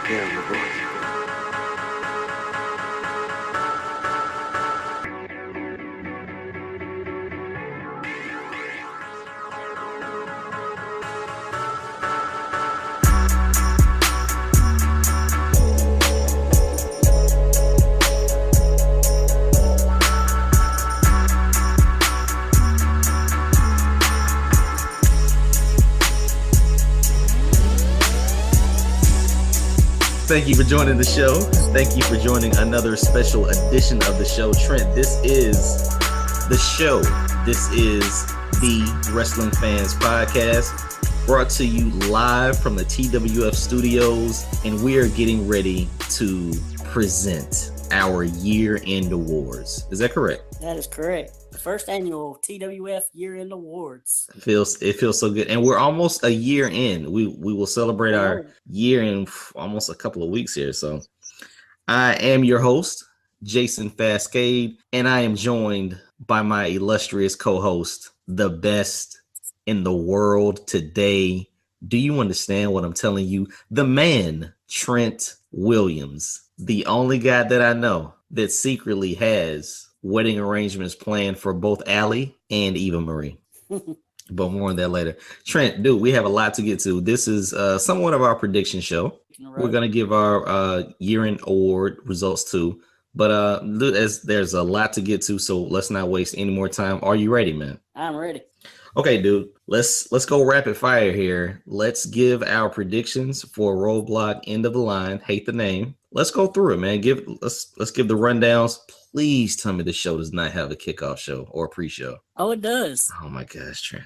Hear your voice. Thank you for joining the show. Thank you for joining another special edition of the show. Trent, this is the show. This is the Wrestling Fans Podcast, brought to you live from the TWF studios, and we are getting ready to present our year-end awards. Is that correct? That is correct. The first annual TWF year-end awards. It feels so good, and we're almost a year in. We will celebrate our year in almost a couple of weeks here. So, I am your host, Jason Fastkade, and I am joined by my illustrious co-host, the best in the world today. Do you understand what I'm telling you? The man, Trent Williams, the only guy that I know that secretly has wedding arrangements planned for both Allie and Eva Marie. But more on that later. Trent, dude, we have a lot to get to. This is somewhat of our prediction show. Right. We're going to give our year-end award results too. But there's a lot to get to, so let's not waste any more time. Are you ready, man? I'm ready. Okay, dude. Let's go rapid fire here. Let's give our predictions for Roadblock End of the Line. Hate the name. Let's go through it, man. Let's give the rundowns. Please tell me the show does not have a kickoff show or a pre-show. Oh, it does. Oh my gosh, Trent.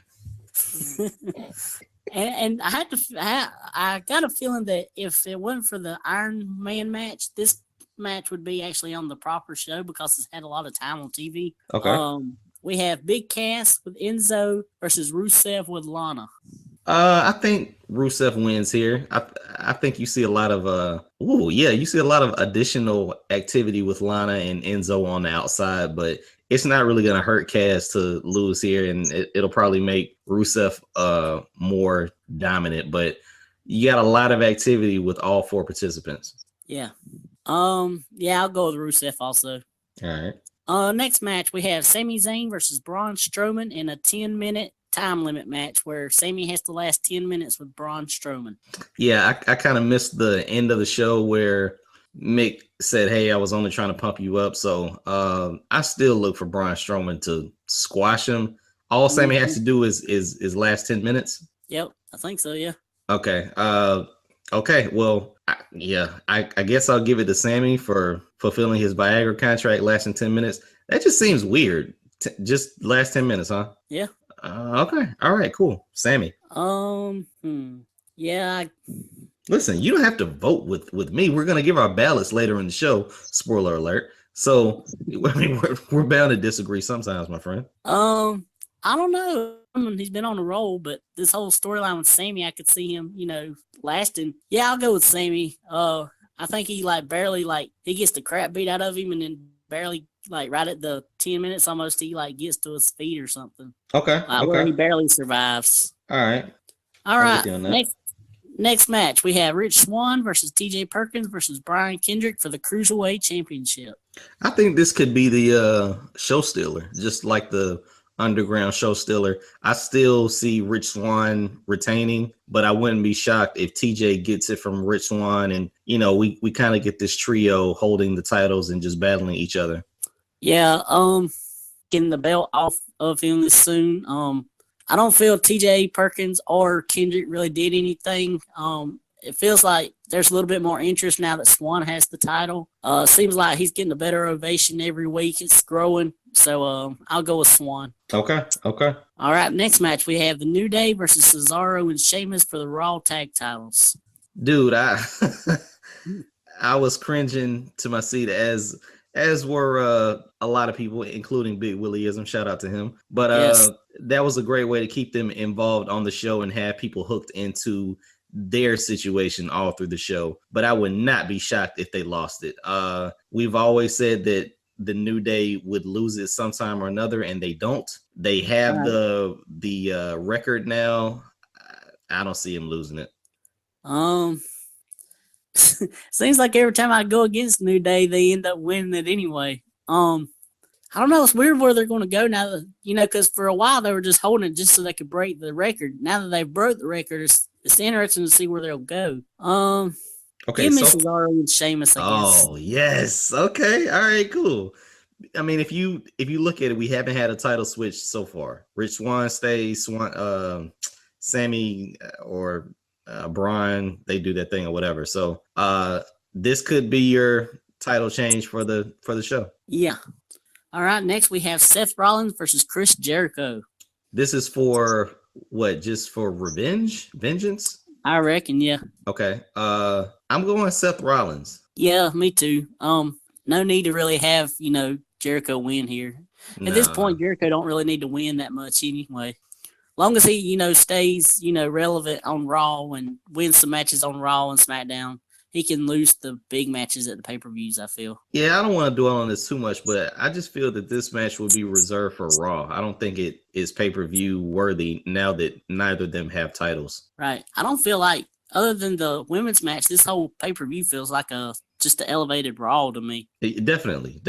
and I got a feeling that if it wasn't for the Iron Man match, this match would be actually on the proper show because it's had a lot of time on TV. Okay. We have Big Cass with Enzo versus Rusev with Lana. I think Rusev wins here. I think you see a lot of you see a lot of additional activity with Lana and Enzo on the outside, but it's not really gonna hurt Cass to lose here, and it'll probably make Rusev more dominant. But you got a lot of activity with all four participants. Yeah. I'll go with Rusev also. All right. Next match we have Sami Zayn versus Braun Strowman in a 10-minute time limit match where Sami has to last 10 minutes with Braun Strowman. Yeah, I kind of missed the end of the show where Mick said, "Hey, I was only trying to pump you up." So I still look for Braun Strowman to squash him. All Sami has to do is last 10 minutes. Yep, I think so. Yeah. Okay. Okay. Well, I guess I'll give it to Sami for fulfilling his Viagra contract lasting 10 minutes. That just seems weird. Just last 10 minutes, huh? Yeah. Okay. All right. Cool. Sami. Yeah. Listen, you don't have to vote with me. We're gonna give our ballots later in the show. Spoiler alert. So, I mean, we're bound to disagree sometimes, my friend. I don't know. I mean, he's been on a roll, but this whole storyline with Sami, I could see him, lasting. Yeah, I'll go with Sami. I think he barely he gets the crap beat out of him, and then barely right at the 10 minutes almost he gets to his feet or something. Okay. Where he barely survives. All right. Next match we have Rich Swann versus TJ Perkins versus Brian Kendrick for the Cruiserweight Championship. I think this could be the show stealer, just like the underground show stealer. I still see Rich Swann retaining, but I wouldn't be shocked if TJ gets it from Rich Swann, and we kind of get this trio holding the titles and just battling each other. Yeah, getting the belt off of him soon. I don't feel TJ Perkins or Kendrick really did anything. It feels like there's a little bit more interest now that Swann has the title. Seems like he's getting a better ovation every week. It's growing. So I'll go with Swann. Okay. All right, next match we have the New Day versus Cesaro and Sheamus for the Raw Tag Titles. Dude, I was cringing to my seat as were a lot of people, including Big Willieism. Shout out to him. But yes. That was a great way to keep them involved on the show and have people hooked into their situation all through the show. But I would not be shocked if they lost it. We've always said that the New Day would lose it sometime or another, and they don't. They have the record now. I don't see him losing it. seems like every time I go against New Day, they end up winning it anyway. I don't know. It's weird where they're going to go now. That, because for a while they were just holding it just so they could break the record. Now that they've broke the record, it's interesting to see where they'll go. Okay, give me so Cesaro and Sheamus, I guess. oh yes, okay, all right, cool. I mean, if you look at it, we haven't had a title switch so far. Rich Swann stays, Sammy or Braun, they do that thing or whatever. So this could be your title change for the show. Yeah. All right. Next we have Seth Rollins versus Chris Jericho. This is for what? Just for vengeance? I reckon. Yeah. Okay. I'm going Seth Rollins. Yeah, me too. No need to really have Jericho win here. At this point, Jericho don't really need to win that much anyway. Long as he, stays, relevant on Raw and wins some matches on Raw and SmackDown, he can lose the big matches at the pay-per-views, I feel. Yeah, I don't want to dwell on this too much, but I just feel that this match will be reserved for Raw. I don't think it is pay-per-view worthy now that neither of them have titles. Right. I don't feel like, other than the women's match, this whole pay-per-view feels like just an elevated Raw to me. Definitely.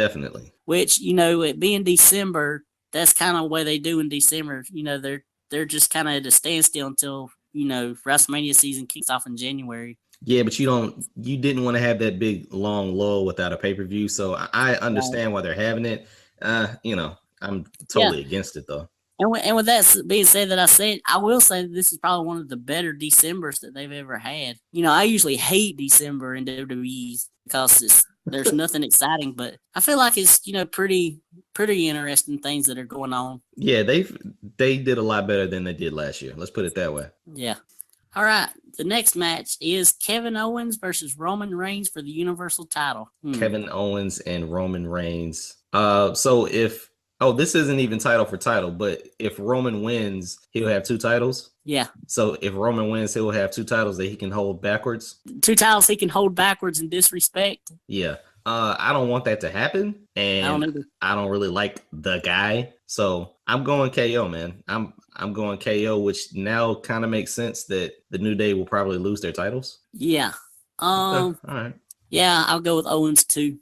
Which, it being December, that's kind of the way they do in December. They're just kind of at a standstill until, WrestleMania season kicks off in January. Yeah, but you didn't want to have that big long lull without a pay-per-view. So I understand why they're having it. I'm totally against it though. And with that being said, I will say that this is probably one of the better Decembers that they've ever had. I usually hate December in WWE's because there's nothing exciting, but I feel like it's pretty interesting things that are going on. Yeah, they did a lot better than they did last year. Let's put it that way. Yeah. All right. The next match is Kevin Owens versus Roman Reigns for the Universal title. Kevin Owens and Roman Reigns. This isn't even title for title, but if Roman wins, he'll have 2 titles. Yeah. So if Roman wins, he'll have 2 titles that he can hold backwards. 2 titles he can hold backwards in disrespect. Yeah. I don't want that to happen, and I don't really like the guy. So I'm going KO, man. I'm going KO, which now kind of makes sense that the New Day will probably lose their titles. Yeah. All right. Yeah, I'll go with Owens too.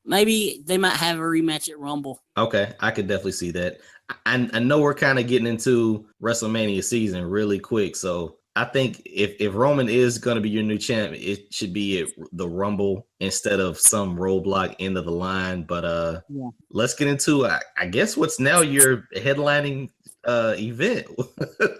Maybe they might have a rematch at Rumble. Okay, I could definitely see that. I know we're kind of getting into WrestleMania season really quick, so I think if Roman is going to be your new champ, it should be at the Rumble instead of some roadblock end of the line. But let's get into, I guess, what's now your headlining event.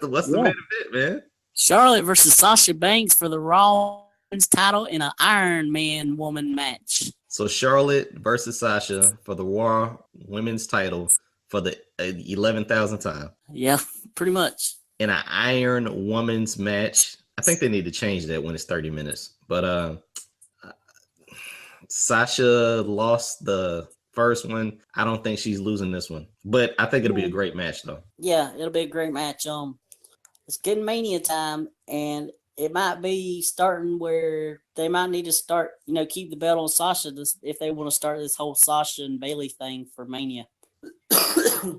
What's the main event, man? Charlotte versus Sasha Banks for the Raw Women's title in an Iron Man woman match. So Charlotte versus Sasha for the Raw Women's title for the 11,000th time. Yeah, pretty much. In an Iron Woman's match. I think they need to change that when it's 30 minutes. But Sasha lost the first one. I don't think she's losing this one. But I think it'll be a great match, though. Yeah, it'll be a great match. It's getting Mania time, and it might be starting where they might need to start, keep the belt on Sasha if they want to start this whole Sasha and Bayley thing for Mania.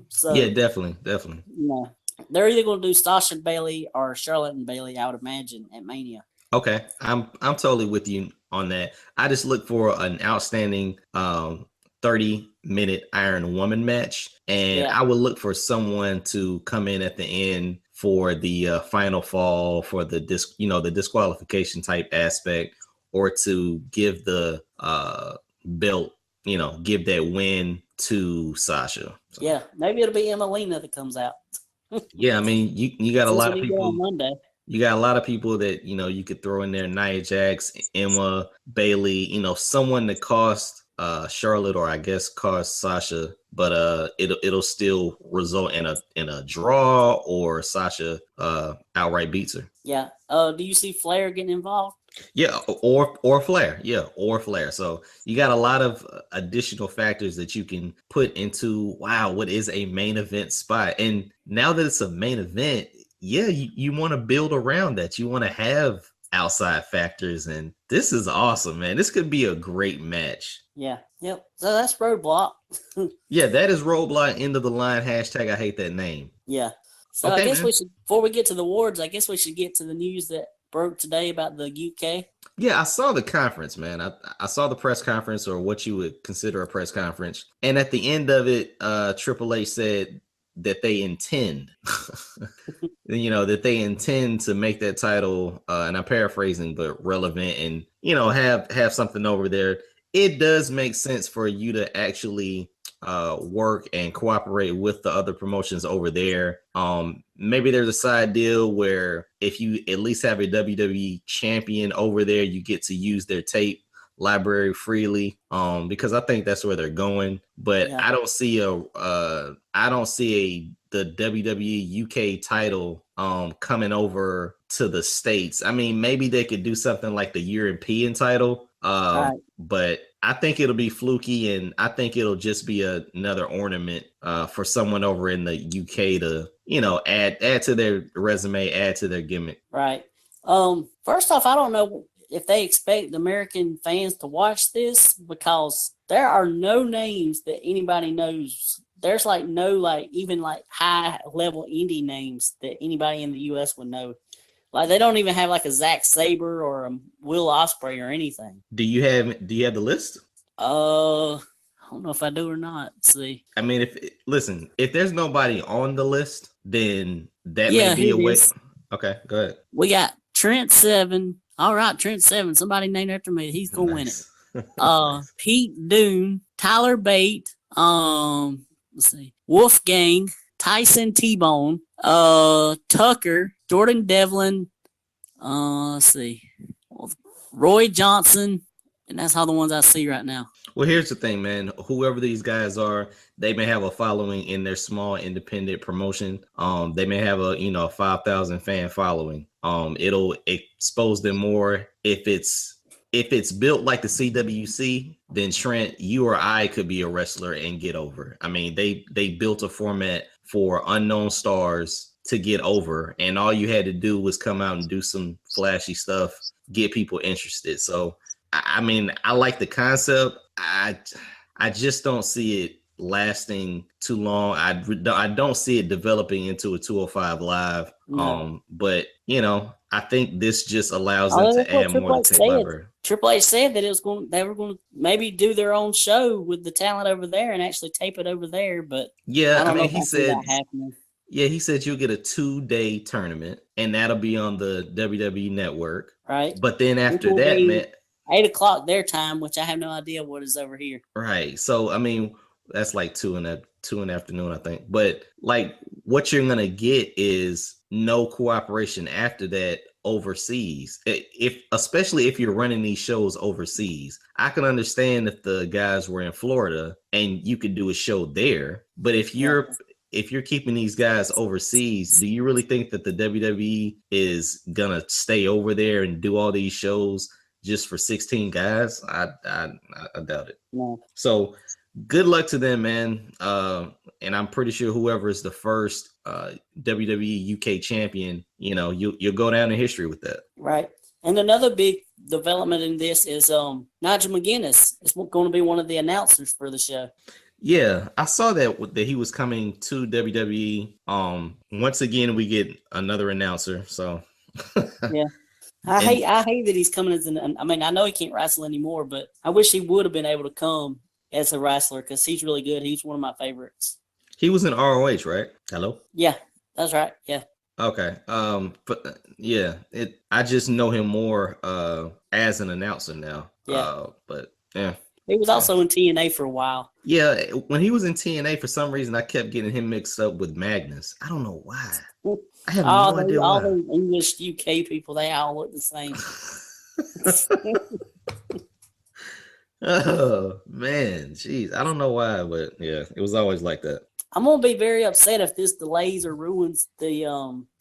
So, yeah, definitely. They're either going to do Sasha and Bayley or Charlotte and Bayley, I would imagine, at Mania. Okay, I'm totally with you on that. I just look for an outstanding 30-minute Iron Woman match, and I would look for someone to come in at the end for the final fall, for the the disqualification type aspect, or to give the belt, give that win to Sasha. So. Yeah, maybe it'll be Emelina that comes out. Yeah, I mean, you got a lot of people. You got a lot of people that you could throw in there: Nia Jax, Emma, Bayley. Someone that cost Charlotte, or I guess cost Sasha, but it'll still result in a draw, or Sasha outright beats her. Yeah. Do you see Flair getting involved? Yeah, or Flair. Yeah, or Flair. So you got a lot of additional factors that you can put into, what is a main event spot. And now that it's a main event, you want to build around that. You want to have outside factors, and this is awesome, man. This could be a great match. Yeah. Yep. So that's Roadblock. Yeah, that is Roadblock, end of the line, hashtag I hate that name. Yeah. So okay, I guess we should, before we get to the awards, I guess we should get to the news that broke today about the UK? Yeah, I saw the conference, man. I saw the press conference, or what you would consider a press conference. And at the end of it, Triple H said that they intend, that they intend to make that title, and I'm paraphrasing, but relevant, and have something over there. It does make sense for you to actually work and cooperate with the other promotions over there. Maybe there's a side deal where if you at least have a WWE champion over there, you get to use their tape library freely, because I think that's where they're going. But Yeah. I don't see the WWE UK title coming over to the States. I mean, maybe they could do something like the European title, Right. but I think it'll be fluky, and I think it'll just be another ornament for someone over in the UK to, add to their resume, add to their gimmick. Right. First off, I don't know if they expect American fans to watch this, because there are no names that anybody knows. There's no even high level indie names that anybody in the US would know. Like, they don't even have like a Zack Sabre or a Will Ospreay or anything. Do you have the list? I don't know if I do or not. Let's see. I mean, if there's nobody on the list, then that may be a way. Okay, go ahead. We got Trent Seven. All right, Trent Seven. Somebody named after me. He's gonna win it. Pete Dune, Tyler Bate. Let's see. Wolfgang, Tyson T-Bone, Tucker, Jordan Devlin. Let's see. Roy Johnson. And that's all the ones I see right now. Well, here's the thing, man. Whoever these guys are, they may have a following in their small independent promotion. They may have a 5,000 fan following. It'll expose them more. If it's built like the CWC, then Trent, you or I could be a wrestler and get over. I mean, they built a format for unknown stars to get over, and all you had to do was come out and do some flashy stuff, get people interested. So, I mean, I like the concept. I just don't see it lasting too long. I don't see it developing into a 205 Live. No. But I think this just allows them to add more to tape library. Triple H said that they were going to maybe do their own show with the talent over there and actually tape it over there. But yeah, I mean, he said he said you'll get a 2-day tournament, and that'll be on the WWE Network. Right. But then after that, man, 8:00 their time, which I have no idea what is over here. Right. So, I mean, that's like 2 in the afternoon, I think. But like, what you're gonna get is no cooperation after that overseas. Especially if you're running these shows overseas. I can understand if the guys were in Florida and you could do a show there. But if you're keeping these guys overseas, do you really think that the WWE is gonna stay over there and do all these shows just for 16 guys? I doubt it. No. So good luck to them, man. And I'm pretty sure whoever is the first WWE UK champion, you'll go down in history with that. Right. And another big development in this is Nigel McGuinness is going to be one of the announcers for the show. Yeah, I saw that he was coming to WWE. Once again, we get another announcer. So yeah. I hate that he's coming as I mean, I know he can't wrestle anymore, but I wish he would have been able to come as a wrestler, because he's really good. He's one of my favorites. He was in ROH, right? Hello? Yeah, that's right. Yeah. Okay. But yeah, I just know him more as an announcer now. Yeah. But yeah. He was also in TNA for a while. Yeah, when he was in TNA, for some reason, I kept getting him mixed up with Magnus. I don't know why. I have no idea why. All the English UK people, they all look the same. Oh, man. Jeez. I don't know why, but yeah, it was always like that. I'm going to be very upset if this delays or ruins the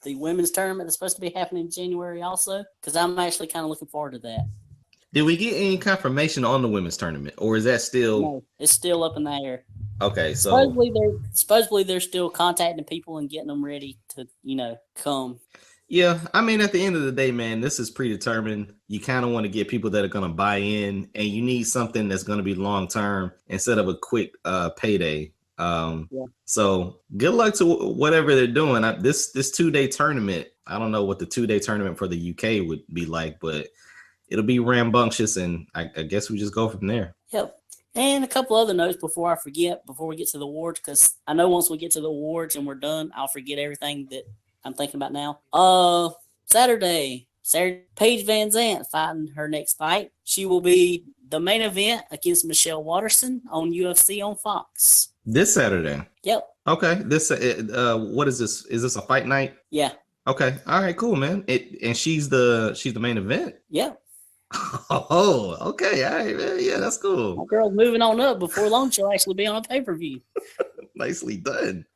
women's tournament that's supposed to be happening in January also, because I'm actually kind of looking forward to that. Did we get any confirmation on the women's tournament, or is that still? No, it's still up in the air. Okay, so supposedly they're still contacting people and getting them ready to, come. Yeah, I mean, at the end of the day, man, this is predetermined. You kind of want to get people that are going to buy in, and you need something that's going to be long term instead of a quick payday. So good luck to whatever they're doing. This 2-day tournament, I don't know what the 2-day tournament for the UK would be like, but it'll be rambunctious, and I guess we just go from there. Yep. And a couple other notes before I forget, before we get to the awards, because I know once we get to the awards and we're done, I'll forget everything that I'm thinking about now. Saturday, Paige Van Zant fighting her next fight. She will be the main event against Michelle Watterson on UFC on Fox. This Saturday? Yep. Okay. This what is this? Is this a fight night? Yeah. Okay. All right, cool, man. And she's the main event? Yep. Oh, okay. All right, man. Yeah, that's cool. My girl's moving on up. Before long, she'll actually be on a pay-per-view. Nicely done.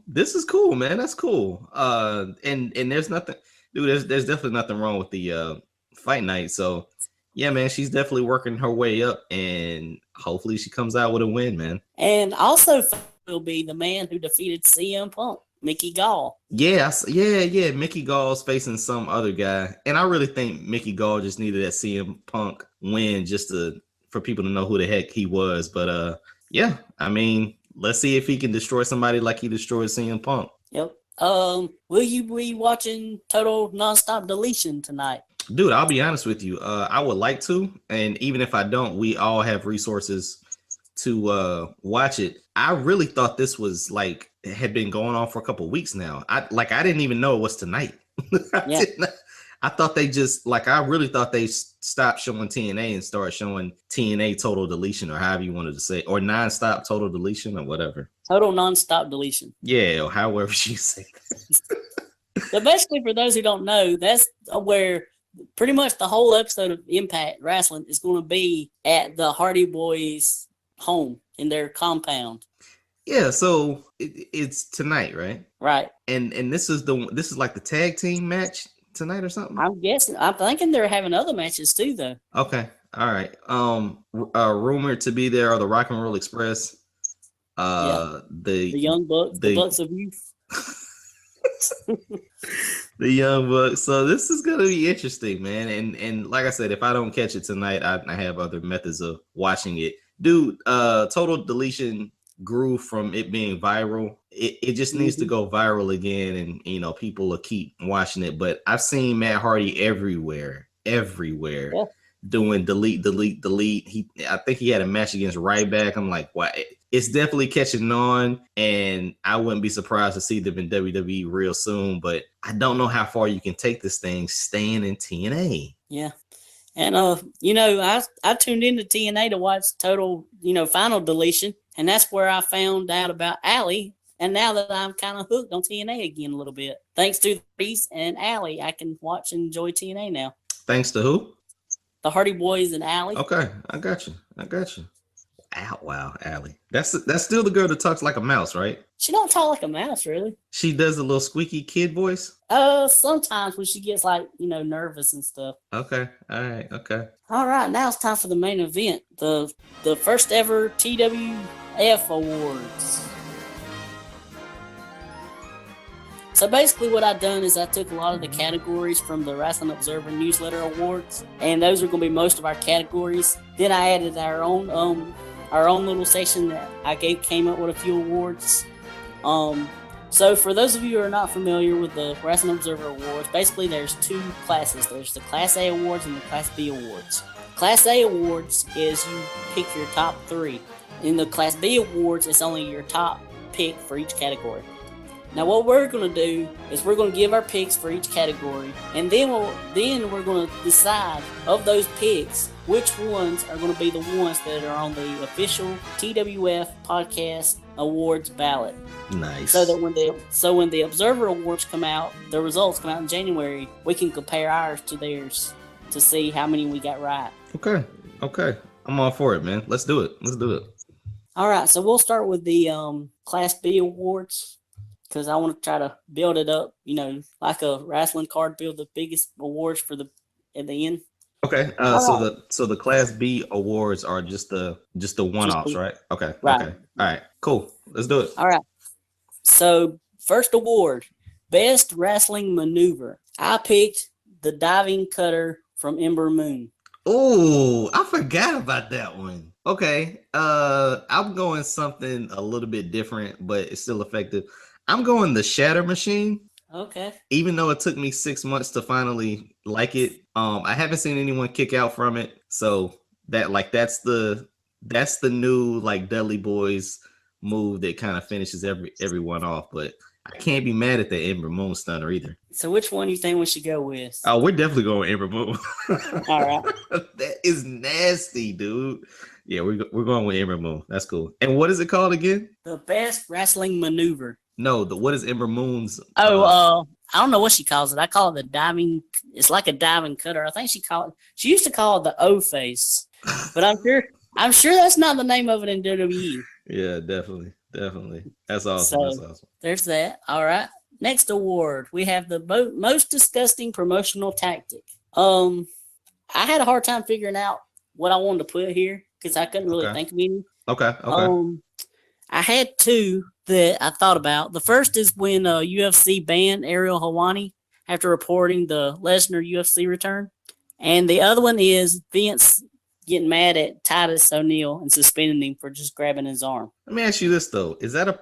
This is cool, man. That's cool. And there's nothing, dude. There's definitely nothing wrong with the fight night. So, yeah, man, she's definitely working her way up, and hopefully she comes out with a win, man. And also will be the man who defeated CM Punk, Mickey Gall. Yeah. Mickey Gall's facing some other guy, and I really think Mickey Gall just needed that CM Punk win just for people to know who the heck he was. But yeah, I mean, let's see if he can destroy somebody like he destroyed CM Punk. Yep. Will you be watching Total Nonstop Deletion tonight? Dude, I'll be honest with you. I would like to, and even if I don't, we all have resources to watch it. I really thought this was like it had been going on for a couple of weeks now. I didn't even know it was tonight. I thought they just I really thought they stopped showing TNA and started showing TNA Total Deletion, or however you wanted to say, or Nonstop Total Deletion, or whatever. Total Nonstop Deletion. Yeah, or however you say that. But basically, for those who don't know, that's where pretty much the whole episode of Impact Wrestling is going to be at the Hardy Boys' home in their compound. Yeah, so it's tonight, right? Right. And this is like the tag team match tonight or something? I'm thinking they're having other matches too, though. Okay. All right. Rumored to be there are the Rock and Roll Express. The Young Bucks, the Bucks of Youth. The Young Bucks. So this is gonna be interesting, man. And like I said, if I don't catch it tonight, I have other methods of watching it. Dude, Total Deletion grew from it being viral. It just needs to go viral again, and people will keep watching it. But I've seen Matt Hardy everywhere doing delete. I think he had a match against Ryback. I'm like, wow, it's definitely catching on, and I wouldn't be surprised to see them in WWE real soon. But I don't know how far you can take this thing staying in TNA. Yeah. And I tuned into TNA to watch Total, Final Deletion, and that's where I found out about Allie. And now that I'm kind of hooked on TNA again a little bit, thanks to Reese and Allie, I can watch and enjoy TNA now. Thanks to who? The Hardy Boys and Allie. Okay, I got you. Wow, Allie. That's still the girl that talks like a mouse, right? She don't talk like a mouse, really. She does a little squeaky kid voice? Sometimes when she gets nervous and stuff. Okay. All right. Okay. All right, now it's time for the main event. The first ever TWF Awards. So basically what I've done is I took a lot of the categories from the Wrestling Observer Newsletter Awards, and those are going to be most of our categories. Then I added our own little section that I came up with a few awards. So for those of you who are not familiar with the Wrestling Observer Awards, basically there's two classes. There's the Class A Awards and the Class B Awards. Class A Awards is you pick your top 3. In the Class B Awards, it's only your top pick for each category. Now what we're going to do is we're going to give our picks for each category, and then we're going to decide of those picks which ones are going to be the ones that are on the official TWF Podcast Awards ballot. Nice. So that when the Observer Awards come out, the results come out in January, we can compare ours to theirs to see how many we got right. Okay. I'm all for it, man. Let's do it. All right, so we'll start with the Class B Awards, because I want to try to build it up, like a wrestling card, build the biggest awards at the end. Okay. So the Class B awards are just the one-offs, right? Okay. Right. Okay. All right. Cool. Let's do it. All right. So first award, Best Wrestling Maneuver. I picked the diving cutter from Ember Moon. Oh, I forgot about that one. Okay. I'm going something a little bit different, but it's still effective. I'm going the Shatter Machine. Okay. Even though it took me 6 months to finally like it, I haven't seen anyone kick out from it. So that's the new like Dudley Boys move that kind of finishes everyone off. But I can't be mad at the Ember Moon stunner either. So which one do you think we should go with? Oh, we're definitely going Ember Moon. All right. That is nasty, dude. Yeah, we're going with Ember Moon. That's cool. And what is it called again? The best wrestling maneuver. No, what is Ember Moon's? I don't know what she calls it. I call it the diving. It's like a diving cutter. I think she used to call it the O face, but I'm sure that's not the name of it in WWE. Yeah, definitely. That's awesome. So, That's awesome. There's that. All right. Next award, we have the most disgusting promotional tactic. I had a hard time figuring out what I wanted to put here because I couldn't really think of any. Okay. I had two that I thought about. The first is when UFC banned Ariel Helwani after reporting the Lesnar UFC return. And the other one is Vince getting mad at Titus O'Neil and suspending him for just grabbing his arm. Let me ask you this, though. Is that a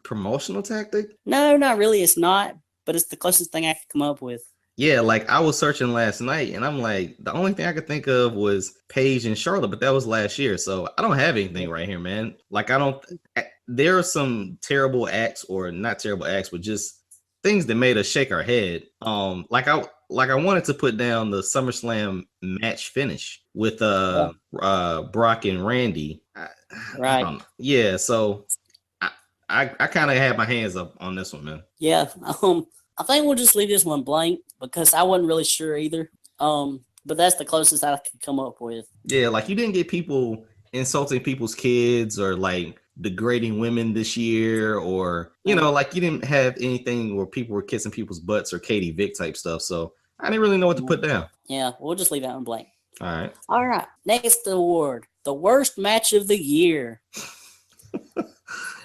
promotional tactic? No, not really. It's not, but it's the closest thing I could come up with. Yeah, like I was searching last night and I'm like, the only thing I could think of was Paige and Charlotte, but that was last year. So I don't have anything right here, man. Like there are some terrible acts, or not terrible acts, but just things that made us shake our head. Like I wanted to put down the SummerSlam match finish with Brock and Randy. Right. Yeah, so I kind of had my hands up on this one, man. Yeah. I think we'll just leave this one blank because I wasn't really sure either. But that's the closest I could come up with. Yeah, like you didn't get people insulting people's kids or like degrading women this year, or like you didn't have anything where people were kissing people's butts or Katie Vick type stuff. So I didn't really know what to put down. Yeah, we'll just leave that one blank. All right. Next award, the worst match of the year.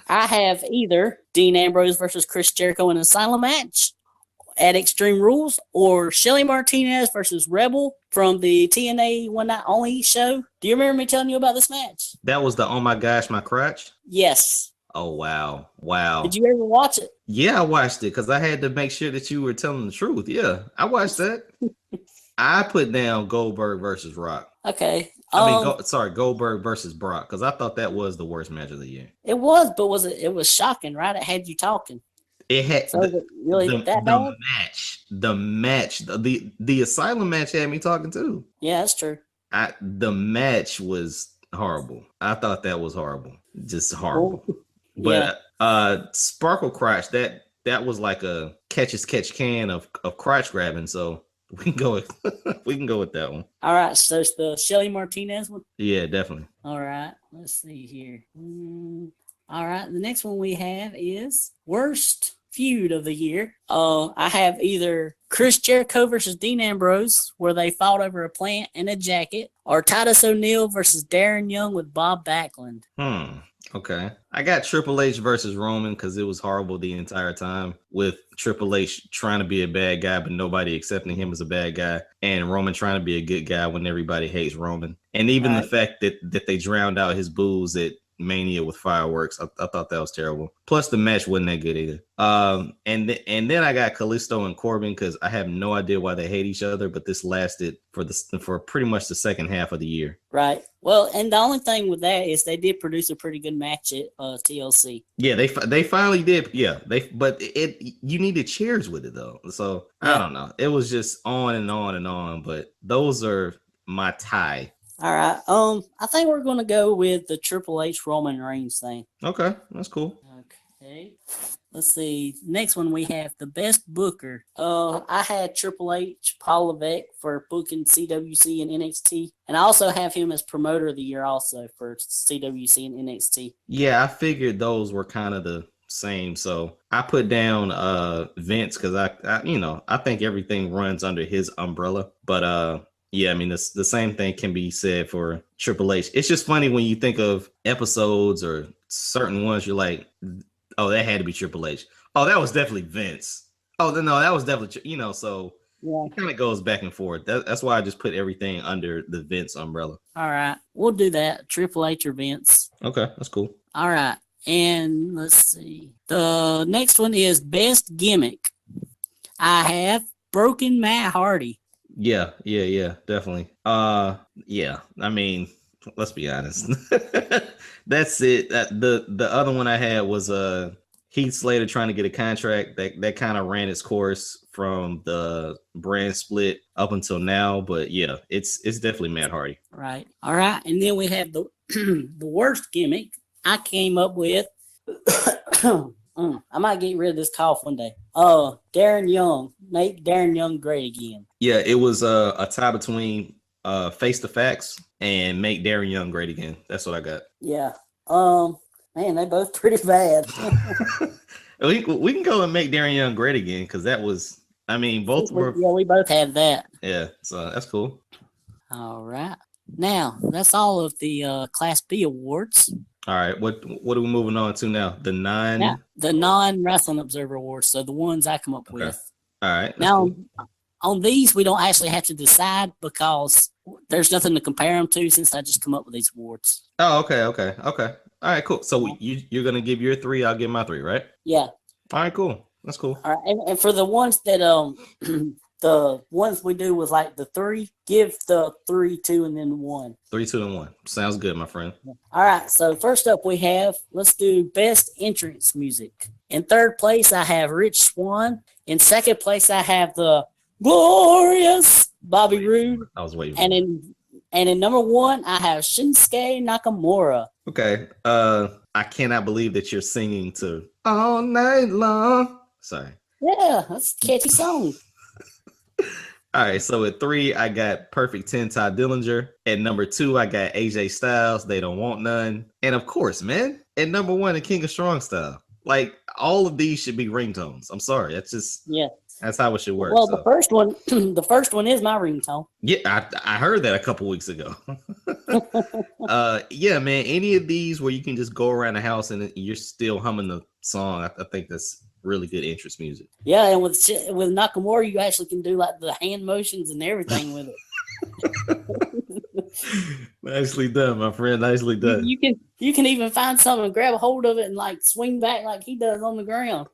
I have either Dean Ambrose versus Chris Jericho in an Asylum match at Extreme Rules, or Shelly Martinez versus Rebel from the TNA One Night Only show. Do you remember me telling you about this match? That was the Oh My Gosh, My Crotch? Yes. Oh, wow. Did you ever watch it? Yeah, I watched it because I had to make sure that you were telling the truth. Yeah, I watched that. I put down Goldberg versus Rock. Okay. Goldberg versus Brock, because I thought that was the worst match of the year. It was, but it was shocking, right? It had you talking. It had the match. The Asylum match had me talking too. Yeah, that's true. The match was horrible. I thought that was horrible. Just horrible. But Sparkle Crotch, that was like a catch as catch can of crotch grabbing. So we can go with that one. All right, so it's the Shelly Martinez one. Yeah, definitely. All right, let's see here. All right, the next one we have is worst feud of the year. I have either Chris Jericho versus Dean Ambrose, where they fought over a plant and a jacket, or Titus O'Neil versus Darren Young with Bob Backlund. Okay. I got Triple H versus Roman because it was horrible the entire time, with Triple H trying to be a bad guy, but nobody accepting him as a bad guy, and Roman trying to be a good guy when everybody hates Roman. And even the fact that they drowned out his boos at Mania with fireworks, I thought that was terrible. Plus the match wasn't that good either. And then I got Kalisto and Corbin because I have no idea why they hate each other, but this lasted for pretty much the second half of the year. Right. Well, and the only thing with that is they did produce a pretty good match at TLC. Yeah, they finally did. Yeah, you needed chairs with it though. So I don't know. It was just on and on and on. But those are my tie. All right. I think we're going to go with the Triple H Roman Reigns thing. Okay, that's cool. Okay. Let's see. Next one we have the best booker. I had Triple H, Paul Levesque for booking CWC and NXT, and I also have him as promoter of the year also for CWC and NXT. Yeah, I figured those were kind of the same. So I put down Vince because I think everything runs under his umbrella, but yeah, I mean, the same thing can be said for Triple H. It's just funny when you think of episodes or certain ones, you're like, oh, that had to be Triple H. Oh, that was definitely Vince. Oh, no, that was definitely, so it kind of goes back and forth. That's why I just put everything under the Vince umbrella. All right, we'll do that. Triple H or Vince. Okay, that's cool. All right, and let's see. The next one is best gimmick. I have Broken Matt Hardy. Yeah, definitely. Yeah. I mean, let's be honest. That's it. The other one I had was Heath Slater trying to get a contract that kind of ran its course from the brand split up until now. But yeah, it's definitely Matt Hardy. Right. All right. And then we have the the worst gimmick I came up with. I might get rid of this cough one day. Darren Young. Make Darren Young great again. Yeah, it was a tie between Face the Facts and Make Darren Young Great Again. That's what I got. Yeah. Man, they both pretty bad. we can go and Make Darren Young Great Again because that was, I mean, both were. Yeah, we both had that. Yeah, so that's cool. All right. Now, that's all of the Class B awards. All right, what are we moving on to now? The non-Wrestling Observer Awards, so the ones I come up with. All right. Now, cool. On these, we don't actually have to decide because there's nothing to compare them to since I just come up with these awards. Oh, okay. All right, cool. So you're going to give your 3, I'll give my 3, right? Yeah. All right, cool. That's cool. All right, and for the ones that the ones we do with like the 3, give the 3, 2, and then 1. 3, 2, and 1. Sounds good, my friend. All right, so first up we have, let's do Best Entrance Music. In third place, I have Rich Swann. In second place, I have the glorious Bobby Roode. I was waiting. And in number 1, I have Shinsuke Nakamura. Okay. I cannot believe that you're singing to All Night Long. Sorry. Yeah, that's a catchy song. All right, so at 3, I got Perfect 10, Ty Dillinger. At number 2, I got AJ Styles, They Don't Want None. And of course, man, at number 1, the King of Strong Style. Like, all of these should be ringtones. I'm sorry. That's just, that's how it should work. Well, so. the first one is my ringtone. Yeah, I heard that a couple weeks ago. Yeah, man, any of these where you can just go around the house and you're still humming the song, I think that's really good entrance music. Yeah, and with Nakamura, you actually can do like the hand motions and everything with it. Nicely done, my friend. Nicely done. You can even find something and grab a hold of it and like swing back like he does on the ground.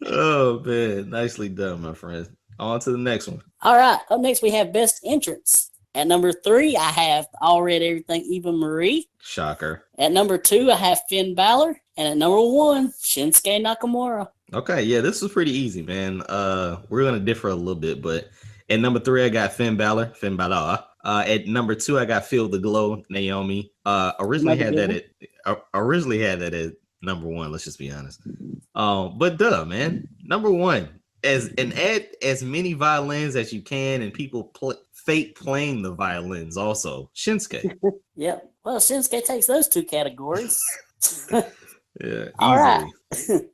Oh man, nicely done, my friend. On to the next one. All right, up next we have Best Entrance. At number 3, I have Already Everything Eva Marie. Shocker. At number 2, I have Finn Balor. And at number 1, Shinsuke Nakamura. Okay, yeah, this was pretty easy, man. We're gonna differ a little bit, but at number 3, I got Finn Balor. At number 2, I got Feel the Glow, Naomi. Originally had that at number 1. Let's just be honest. But man, number 1, add as many violins as you can, and people fake playing the violins. Also, Shinsuke. Yep. Well, Shinsuke takes those 2 categories. Yeah. All right.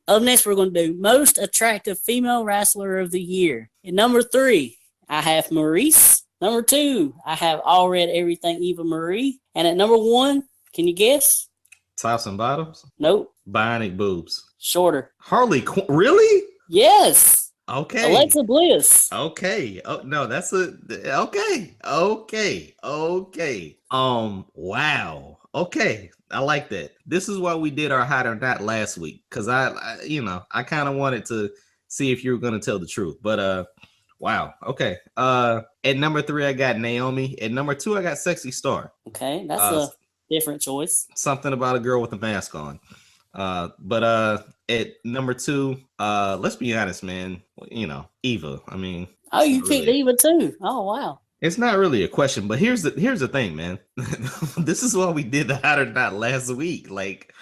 Up next, we're going to do Most Attractive Female Wrestler of the Year. At number 3, I have Maurice. Number 2, I have Already Everything Eva Marie. And at number 1, can you guess? Tops and bottoms? Nope. Bionic boobs. Shorter. Harley Quinn. Really? Yes. Okay. Alexa Bliss. Okay. Oh no, that's okay. Wow. Okay. I like that. This is why we did our hot or not last week, because I kind of wanted to see if you were going to tell the truth. But wow. Okay. At number 3, I got Naomi. At number 2, I got Sexy Star. Okay, that's a different choice. Something about a girl with a mask on. But at number 2, let's be honest, man. Eva. I mean, oh, you picked Eva too. Oh, wow. It's not really a question, but here's the thing, man. This is why we did the hot or not last week. Like,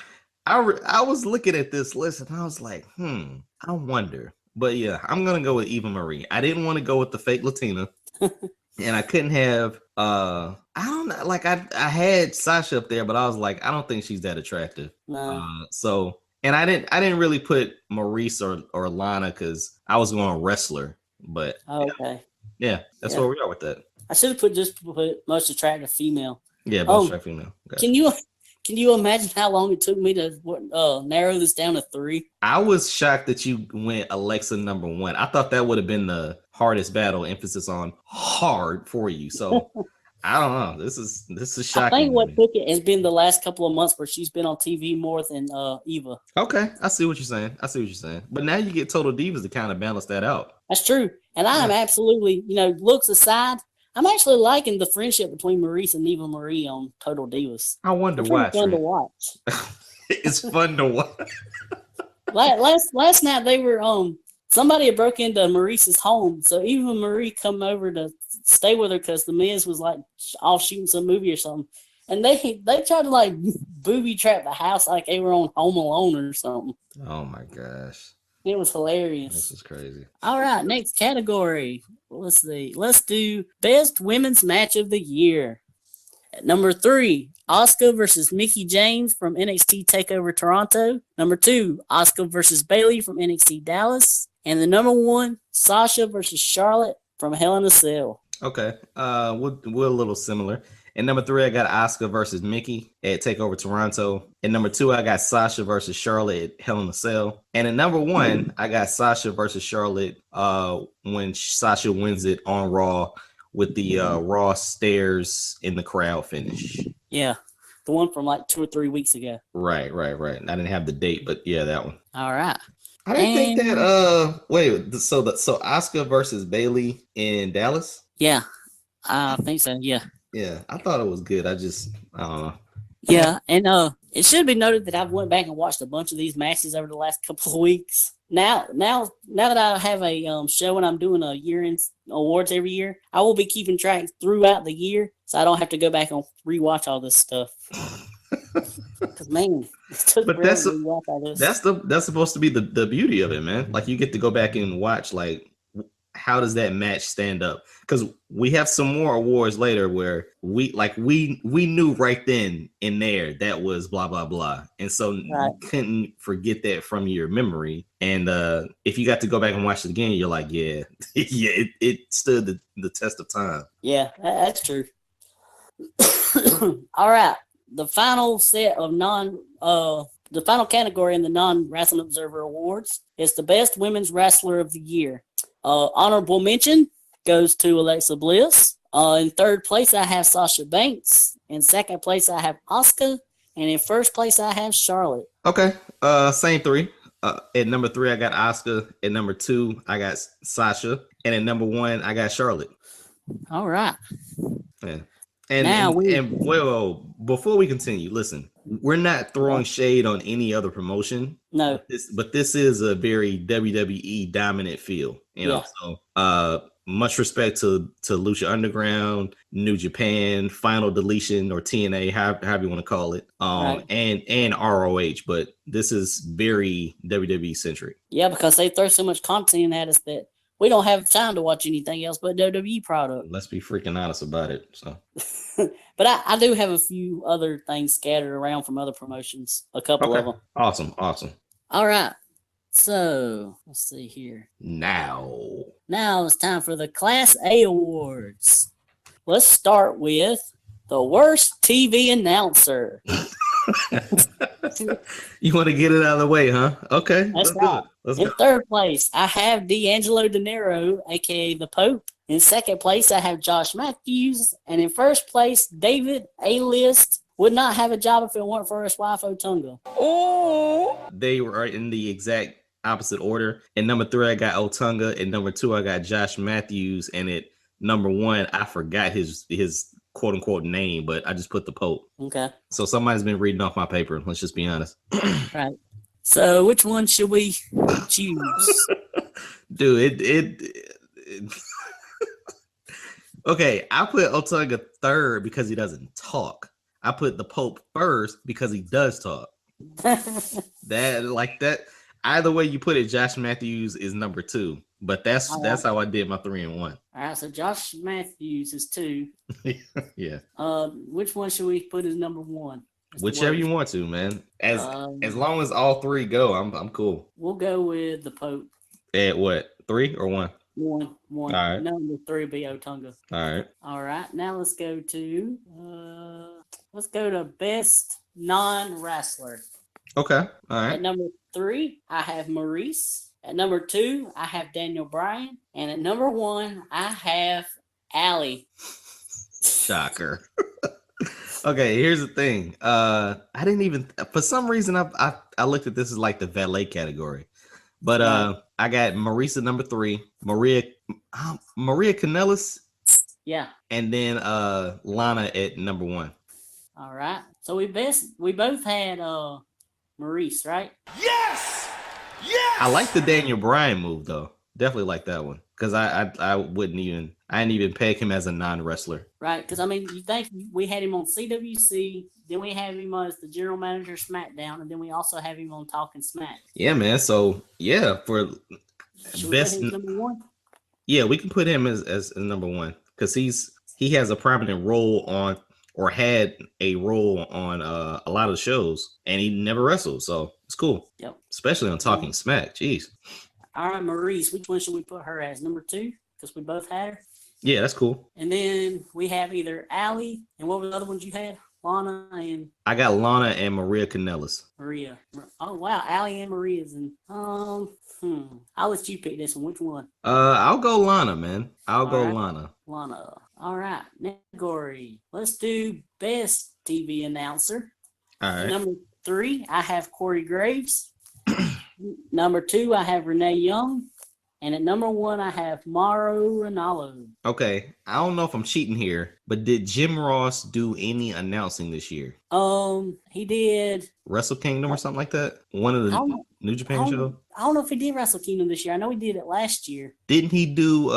I was looking at this list and I was like, I wonder. But yeah, I'm gonna go with Eva Marie. I didn't want to go with the fake Latina, and I couldn't have. I don't know. Like I had Sasha up there, but I was like, I don't think she's that attractive. No. And I didn't really put Maurice or Lana because I was going wrestler. But okay. Yeah, that's where we are with that. I should have put most attractive female. Yeah, most attractive female. Okay. Can you imagine how long it took me to narrow this down to 3? I was shocked that you went Alexa number 1. I thought that would have been the hardest battle, emphasis on hard for you. So I don't know. This is I think shocking to what me. took it has been the last couple of months where she's been on TV more than Eva. Okay, I see what you're saying. But now you get Total Divas to kind of balance that out. That's true. And I am Yeah. absolutely, looks aside, I'm actually liking the friendship between Maurice and Eva Marie on Total Divas. I wonder They're pretty why, fun to Trent. watch. It's fun to watch. Last night they were somebody had broke into Maurice's home, so Eva Marie come over to stay with her because the Miz was like off shooting some movie or something, and they tried to like booby trap the house like they were on Home Alone or something. Oh my gosh, It was this hilarious. is crazy. All right, next category. Let's see. Let's do best women's match of the year. At number 3, Asuka versus Mickie James from NXT TakeOver Toronto. Number 2, Asuka versus Bayley from NXT Dallas. And the number 1, Sasha versus Charlotte from Hell in a Cell. Okay, we're a little similar. At number 3, I got Asuka versus Mickie at Takeover Toronto. At number 2, I got Sasha versus Charlotte at Hell in a Cell. And at number 1, I got Sasha versus Charlotte when Sasha wins it on Raw with the Raw stairs in the crowd finish. Yeah, the one from like 2 or 3 weeks ago. Right. I didn't have the date, but yeah, that one. All right. I didn't think that. Wait. So Asuka versus Bayley in Dallas. Yeah, I think so. Yeah. Yeah, I thought it was good. I don't know. Yeah, and it should be noted that I've went back and watched a bunch of these matches over the last couple of weeks. Now that I have a show and I'm doing a year-end awards every year, I will be keeping track throughout the year, so I don't have to go back and rewatch all this stuff. Because man, it took But forever to rewatch all this. that's supposed to be the beauty of it, man. Like you get to go back and watch like how does that match stand up? Because we have some more awards later where we knew right then and there that was blah blah blah, and so you couldn't forget that from your memory. And if you got to go back and watch it again, you're like, yeah, it stood the test of time. Yeah, that's true. All right, the final set of the final category in the non-Wrestling Observer Awards is the best women's wrestler of the year. Honorable mention goes to Alexa Bliss. In third place, I have Sasha Banks. In second place, I have Asuka. And in first place, I have Charlotte. Okay. Same 3. At number 3, I got Asuka. At number 2, I got Sasha. And at number 1, I got Charlotte. All right. Yeah. And before we continue, listen, we're not throwing shade on any other promotion. No. But this is a very WWE dominant feel, you know. So much respect to Lucha Underground, New Japan, Final Deletion, or TNA, however you want to call it, and ROH. But this is very WWE centric. Yeah, because they throw so much content at us that we don't have time to watch anything else but WWE product. Let's be freaking honest about it. So, but I do have a few other things scattered around from other promotions. A couple of them. Awesome. All right. So let's see here. Now it's time for the Class A awards. Let's start with the worst TV announcer. You want to get it out of the way, huh? Okay. Let's go. In third place, I have D'Angelo De Niro, aka the Pope. In second place, I have Josh Matthews. And in first place, David A-List would not have a job if it weren't for his wife, Otunga. Oh! They were in the exact opposite order. At number 3, I got Otunga. At number 2, I got Josh Matthews. And at number 1, I forgot his quote unquote name, but I just put the Pope. Okay. So somebody's been reading off my paper. Let's just be honest. Right. So which one should we choose? Dude, it okay, I put Otunga third because he doesn't talk. I put the Pope first because he does talk. that either way you put it, Josh Matthews is number 2. But that's how I did my 3 and 1. All right, so Josh Matthews is 2. Yeah. Which one should we put as number 1? Whichever you want to, man. As long as all 3 go, I'm cool. We'll go with the Pope. At what? 3 or 1? 1. All right. Number 3 will be Otunga. All right. Now let's go to best non-wrestler. Okay. All right. At number 3, I have Maurice. At number 2, I have Daniel Bryan. And at number 1, I have Allie. Shocker. Okay, here's the thing. I didn't even for some reason I looked at this as like the valet category, but I got Marisa number 3, Maria Kanellis, Yeah. and then Lana at number 1. All right. So we both had Maurice, right? Yes! Yes! I like the Daniel Bryan move though. Definitely like that one because I didn't even peg him as a non-wrestler. Right, because I mean, you think we had him on CWC, then we have him as the general manager of SmackDown, and then we also have him on Talking Smack. Yeah, man. So yeah, for Should best, we put him number 1? yeah, we can put him as number 1 because he has a prominent role on or had a role on a lot of shows, and he never wrestled, so it's cool. Yep. Especially on Talking Smack. Jeez. All right, Maurice, which one should we put her as? Number 2, because we both had her. Yeah, that's cool. And then we have either Allie, and what were the other ones you had? Lana and I got Lana and Maria Kanellis. Maria. Oh wow, Allie and Maria's and I'll let you pick this one. Which one? I'll go Lana, man. I'll go right. Lana. Lana. All right, category. Let's do best TV announcer. All right. Number 3, I have Corey Graves. Number 2, I have Renee Young. And at number 1, I have Mauro Ranallo. Okay, I don't know if I'm cheating here, but did Jim Ross do any announcing this year? He did Wrestle Kingdom or something like that. One of the New Japan shows. I don't know if he did Wrestle Kingdom this year. I know he did it last year. Didn't he do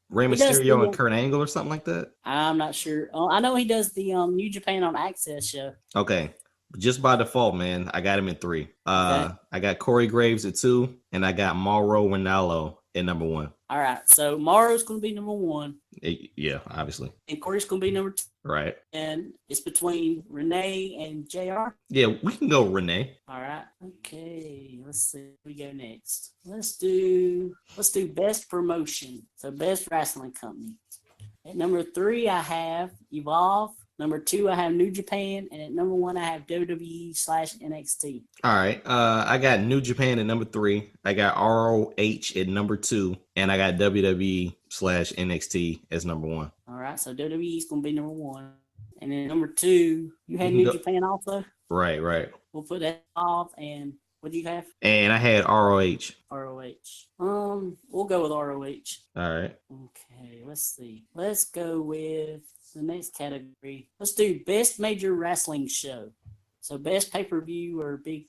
Rey Mysterio and Kurt Angle or something like that? I'm not sure. I know he does the New Japan on Access show. Okay. Just by default, man, I got him at 3. Okay. I got Corey Graves at 2, and I got Mauro Ranallo at number 1. All right, so Mauro's going to be number 1. Yeah, obviously. And Corey's going to be number 2. Right. And it's between Renee and JR. Yeah, we can go Renee. All right. Okay. Let's see. Where we go next. Let's do best promotion. So best wrestling company. At number 3, I have Evolve. Number 2, I have New Japan, and at number 1, I have WWE/NXT. All right. I got New Japan at number 3. I got ROH at number 2, and I got WWE/NXT as number 1. All right. So WWE is going to be number 1, and then number 2, you had New Japan also. Right. We'll put that off. And what do you have? And I had ROH. ROH. We'll go with ROH. All right. Okay. Let's see. Let's go with the next category. Let's do best major wrestling show. So best pay-per-view or big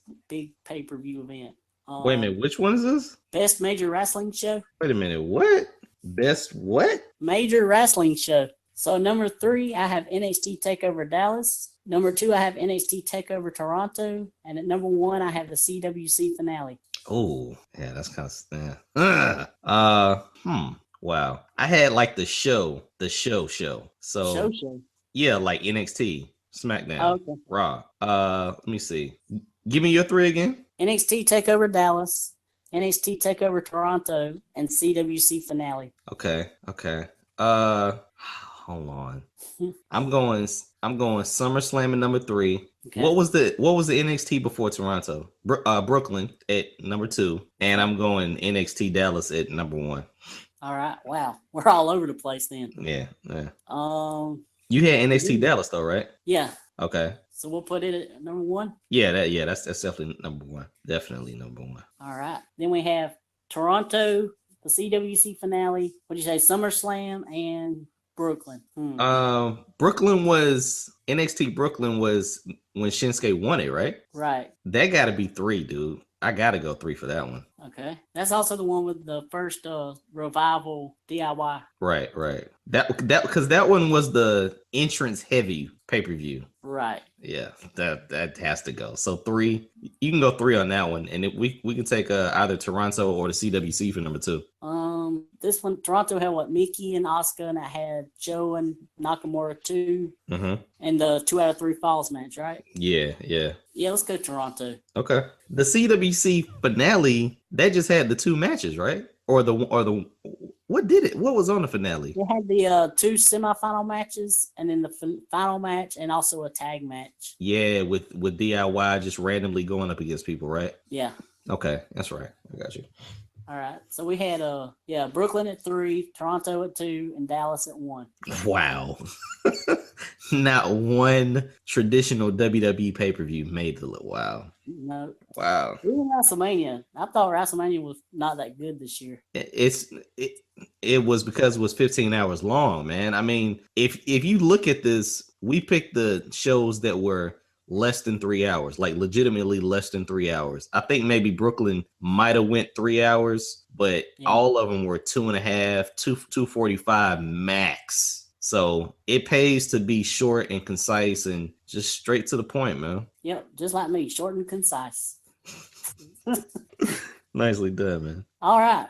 pay-per-view event. Wait a minute, which one is this? Best major wrestling show. Wait a minute, what? Best what? Major wrestling show. So number 3, I have NXT TakeOver Dallas. Number 2, I have NXT TakeOver Toronto. And at number 1, I have the CWC finale. Oh, yeah, that's kind of Wow. I had like the show. So Show. yeah, like NXT, SmackDown, Okay. Raw. Let me see. Give me your 3 again. NXT TakeOver Dallas, NXT TakeOver Toronto, and CWC finale. Okay. Hold on. I'm going SummerSlam at number 3. Okay. What was the NXT before Toronto? Brooklyn at number 2, and I'm going NXT Dallas at number 1. All right. Wow. We're all over the place then. Yeah. You had NXT Dallas though, right? Yeah. Okay. So we'll put it at number 1. Yeah, that's definitely number 1. Definitely number 1. All right. Then we have Toronto, the CWC finale. What do you say? SummerSlam and Brooklyn. Brooklyn was NXT. Brooklyn was when Shinsuke won it, right? Right. That got to be 3, dude. I got to go 3 for that one. Okay. That's also the one with the first revival DIY. Right. That because that one was the entrance heavy pay-per-view. Right. Yeah, that has to go. So 3, you can go 3 on that one, and we can take either Toronto or the CWC for number 2. This one, Toronto had what, Mickey and Asuka, and I had Joe and Nakamura 2, and the 2 out of 3 falls match, right? Yeah. Yeah, let's go Toronto. Okay. The CWC finale, that just had the 2 matches, right? Or the what did it? What was on the finale? They had the 2 semifinal matches, and then the final match, and also a tag match. Yeah, with DIY just randomly going up against people, right? Yeah. Okay, that's right. I got you. All right. So we had Brooklyn at 3, Toronto at 2, and Dallas at 1. Wow. Not one traditional WWE pay-per-view made the look. Wow. No. Wow. Even WrestleMania. I thought WrestleMania was not that good this year. It was because it was 15 hours long, man. I mean, if you look at this, we picked the shows that were less than 3 hours, like legitimately less than 3 hours. I think maybe Brooklyn might have went 3 hours, but all of them were 2.5, 2:45 max. So it pays to be short and concise and just straight to the point, man. Yep, just like me, short and concise. Nicely done, man. All right.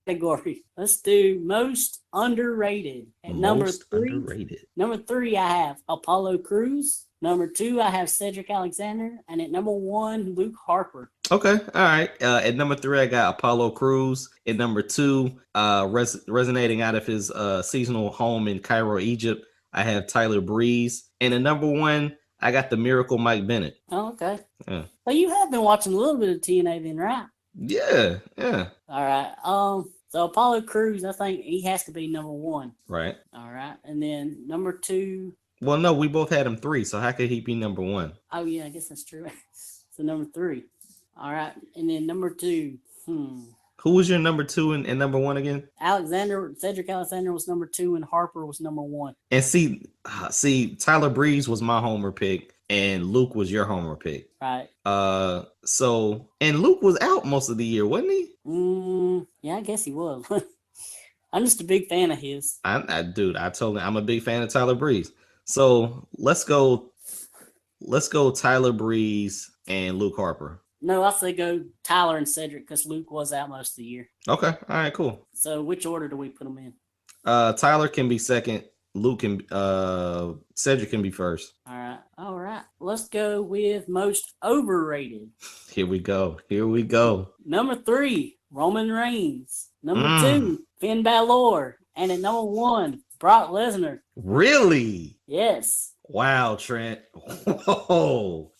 Category. Let's do most underrated. At number 3. Underrated. Number 3, I have Apollo Crews. Number 2, I have Cedric Alexander. And at number 1, Luke Harper. Okay, all right. At number 3, I got Apollo Crews. At number 2, resonating out of his seasonal home in Cairo, Egypt, I have Tyler Breeze. And at number 1, I got the Miracle Mike Bennett. Oh, okay. Yeah. So you have been watching a little bit of TNA then, right? Yeah. All right. So Apollo Crews, I think he has to be number 1. Right. All right. And then number 2. Well, no, we both had him 3, so how could he be number 1? Oh, yeah, I guess that's true. So number 3. All right. And then number 2. Who was your number 2 and number 1 again? Cedric Alexander was number 2, and Harper was number 1. And see, Tyler Breeze was my homer pick, and Luke was your homer pick. Right. So, and Luke was out most of the year, wasn't he? Yeah, I guess he was. I'm just a big fan of his. Dude, I told him I'm a big fan of Tyler Breeze. So let's go Tyler Breeze and Luke Harper. No, I say go Tyler and Cedric because Luke was out most of the year. Okay, all right, cool. So which order do we put them in? Tyler can be second. Luke can Cedric can be first. All right. Let's go with most overrated. Here we go. Number 3, Roman Reigns. Number 2, Finn Balor. And at number 1, Brock Lesnar. Really? Yes. Wow, Trent. Whoa.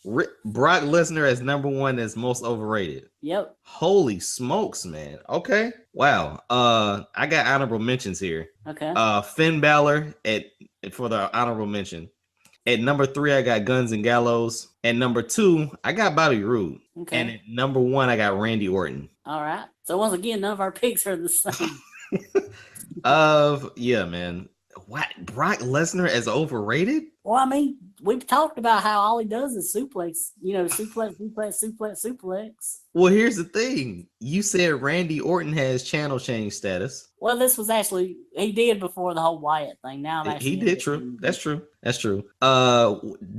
Brock Lesnar as number 1 as most overrated. Yep. Holy smokes, man. Okay. Wow. I got honorable mentions here. Okay. Finn Balor for the honorable mention. At number 3, I got Guns and Gallows. At number 2, I got Bobby Roode. Okay. And at number 1, I got Randy Orton. All right. So once again, none of our picks are the same. Yeah, man. What? Brock Lesnar as overrated? Well, I mean, we've talked about how all he does is suplex. Suplex. Well, here's the thing. You said Randy Orton has channel change status. Well, this was actually, he did before the whole Wyatt thing. Now I'm actually. He did, true. That's true.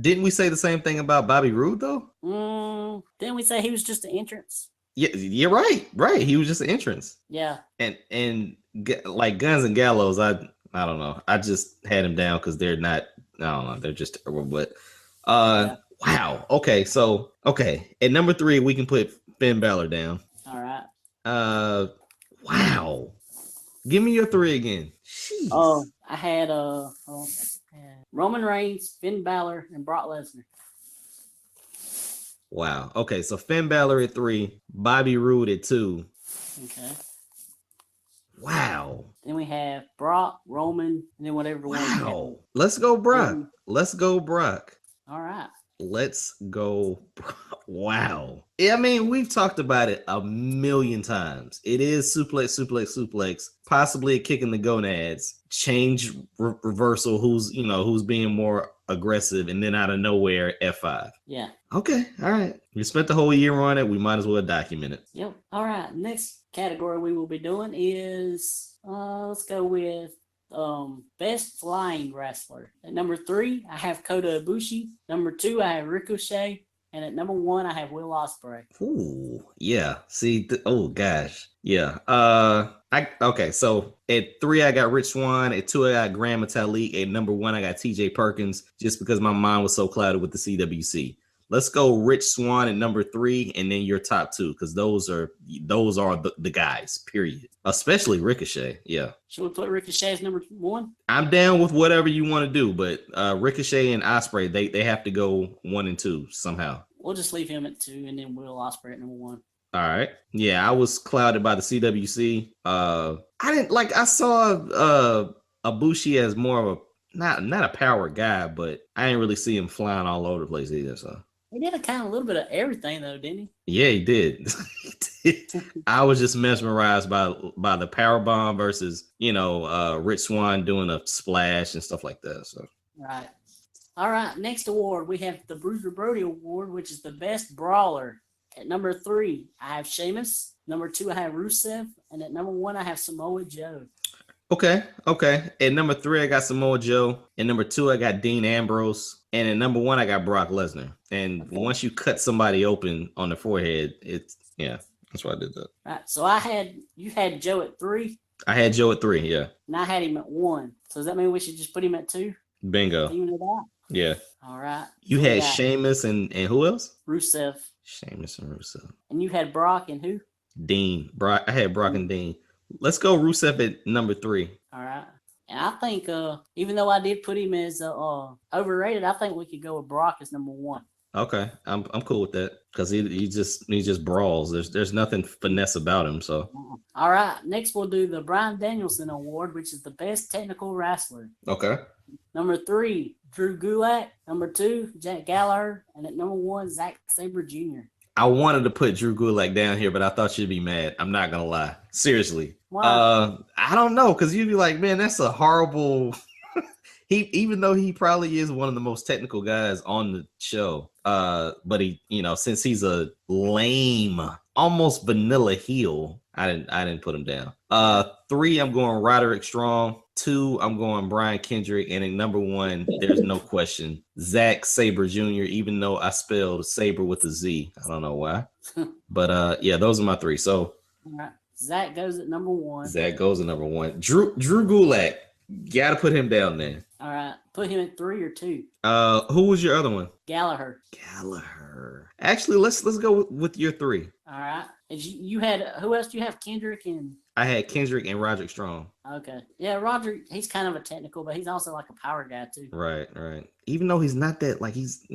Didn't we say the same thing about Bobby Roode, though? Didn't we say he was just an entrance? Yeah, you're right. Right. He was just an entrance. Yeah. And like Guns and Gallows, I don't know. I just had him down because they're not. I don't know. They're just terrible. But wow. Okay. So at number 3, we can put Finn Balor down. All right. Wow. Give me your 3 again. Jeez. Oh, I had Roman Reigns, Finn Balor, and Brock Lesnar. Wow. Okay. So Finn Balor at 3, Bobby Roode at 2. Okay. Wow. Then we have Brock, Roman, and then whatever one. Wow. Let's go, Brock. Let's go, Brock. All right. Let's go. Wow. I mean, we've talked about it a million times. It is suplex, possibly a kick in the gonads, change reversal, who's being more aggressive, and then out of nowhere, F5. Yeah. Okay. All right. We spent the whole year on it. We might as well document it. Yep. All right. Next category we will be doing is, let's go with best flying wrestler. At number 3, I have Kota Ibushi. Number 2, I have Ricochet. And at number 1, I have Will Ospreay. Ooh, yeah. See, oh gosh, yeah. Okay. So at 3, I got Rich Swann. At 2, I got Grand Metalik. At number 1, I got T.J. Perkins. Just because my mind was so clouded with the CWC. Let's go Rich Swann at number 3, and then your top 2, because those are the guys. Period. Especially Ricochet. Yeah. Should we put Ricochet as number 1? I'm down with whatever you want to do, but Ricochet and Ospreay, they have to go 1 and 2 somehow. We'll just leave him at 2, and then Will Ospreay at number 1. All right. Yeah, I was clouded by the CWC. I didn't like. I saw Ibushi as more of a not a power guy, but I didn't really see him flying all over the place either. So He did a little bit of everything though, didn't he? yeah, he did. He did. I was just mesmerized by the power bomb versus Rich Swann doing a splash and stuff like that. So Right. All right. Next award, we have the Bruiser Brody Award, which is the best brawler. At number 3, I have Sheamus. Number 2, I have Rusev. And at number 1, I have Samoa Joe. okay. At number 3, I got Samoa Joe. At number 2, I got Dean Ambrose. And at number 1, I got Brock Lesnar. And once you cut somebody open on the forehead, that's why I did that. Right. So you had Joe at 3. I had Joe at 3, yeah. And I had him at 1. So does that mean we should just put him at 2? Bingo. Even it out? Yeah. All right. You So had Sheamus and who else? Rusev. Sheamus and Rusev. And you had Brock and who? Dean. Brock. I had Brock and Dean. Let's go Rusev at number 3. All right. And I think even though I did put him as overrated, I think we could go with Brock as number 1. Okay, I'm cool with that because he just brawls. There's nothing finesse about him. So all right, next we'll do the Bryan Danielson Award, which is the best technical wrestler. okay, Number 3, Drew Gulak. Number 2, Jack Gallagher, and at number 1, Zack Sabre Jr. I wanted to put Drew Gulak down here, but I thought you'd be mad. I'm not gonna lie, seriously. Why? I don't know because you'd be like, man, that's a horrible. Even though he probably is one of the most technical guys on the show, but he, since he's a lame, almost vanilla heel, I didn't put him down. 3, I'm going Roderick Strong. 2, I'm going Brian Kendrick, and at number 1, there's no question, Zack Sabre Jr. Even though I spelled Sabre with a Z, I don't know why, but yeah, those are my 3. So, all right, Zack goes at number 1. Zack goes at number 1. Drew Gulak, gotta put him down there. All right, put him at 3 or 2. Who was your other one? Gallagher. Actually, let's go with your 3. All right. You had who else do you have? Kendrick and I had Kendrick and Roderick Strong. okay, yeah, Roger. He's kind of a technical, but he's also like a power guy too. Right. Even though he's not that, like he's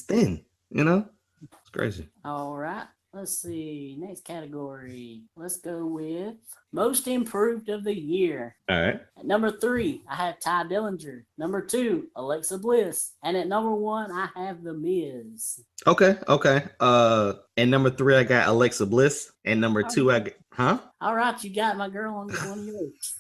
thin. It's crazy. All right. Let's see. Next category. Let's go with most improved of the year. All right. At number 3, I have Ty Dillinger. Number 2, Alexa Bliss. And at number 1, I have The Miz. Okay. And number 3, I got Alexa Bliss. And number 2, I got, All right, you got my girl on one of yours.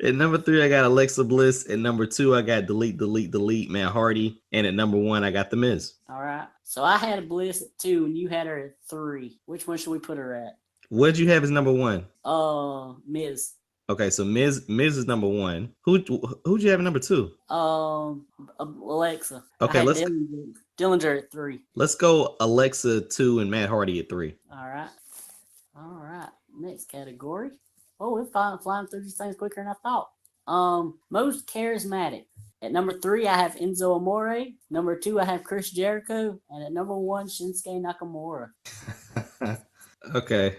At number 3, I got Alexa Bliss. And number 2, I got delete Matt Hardy. And at number 1, I got The Miz. All right. So I had a Bliss at 2, and you had her at 3. Which one should we put her at? What'd you have as number 1? Miz. Okay, so Miz is number 1. Who'd you have at number 2? Alexa. Okay, let's Dillinger at 3. Let's go Alexa 2 and Matt Hardy at 3. All right. Next category. Oh, we're flying through these things quicker than I thought. Most charismatic. At number 3, I have Enzo Amore. Number 2, I have Chris Jericho. And at number 1, Shinsuke Nakamura. Okay.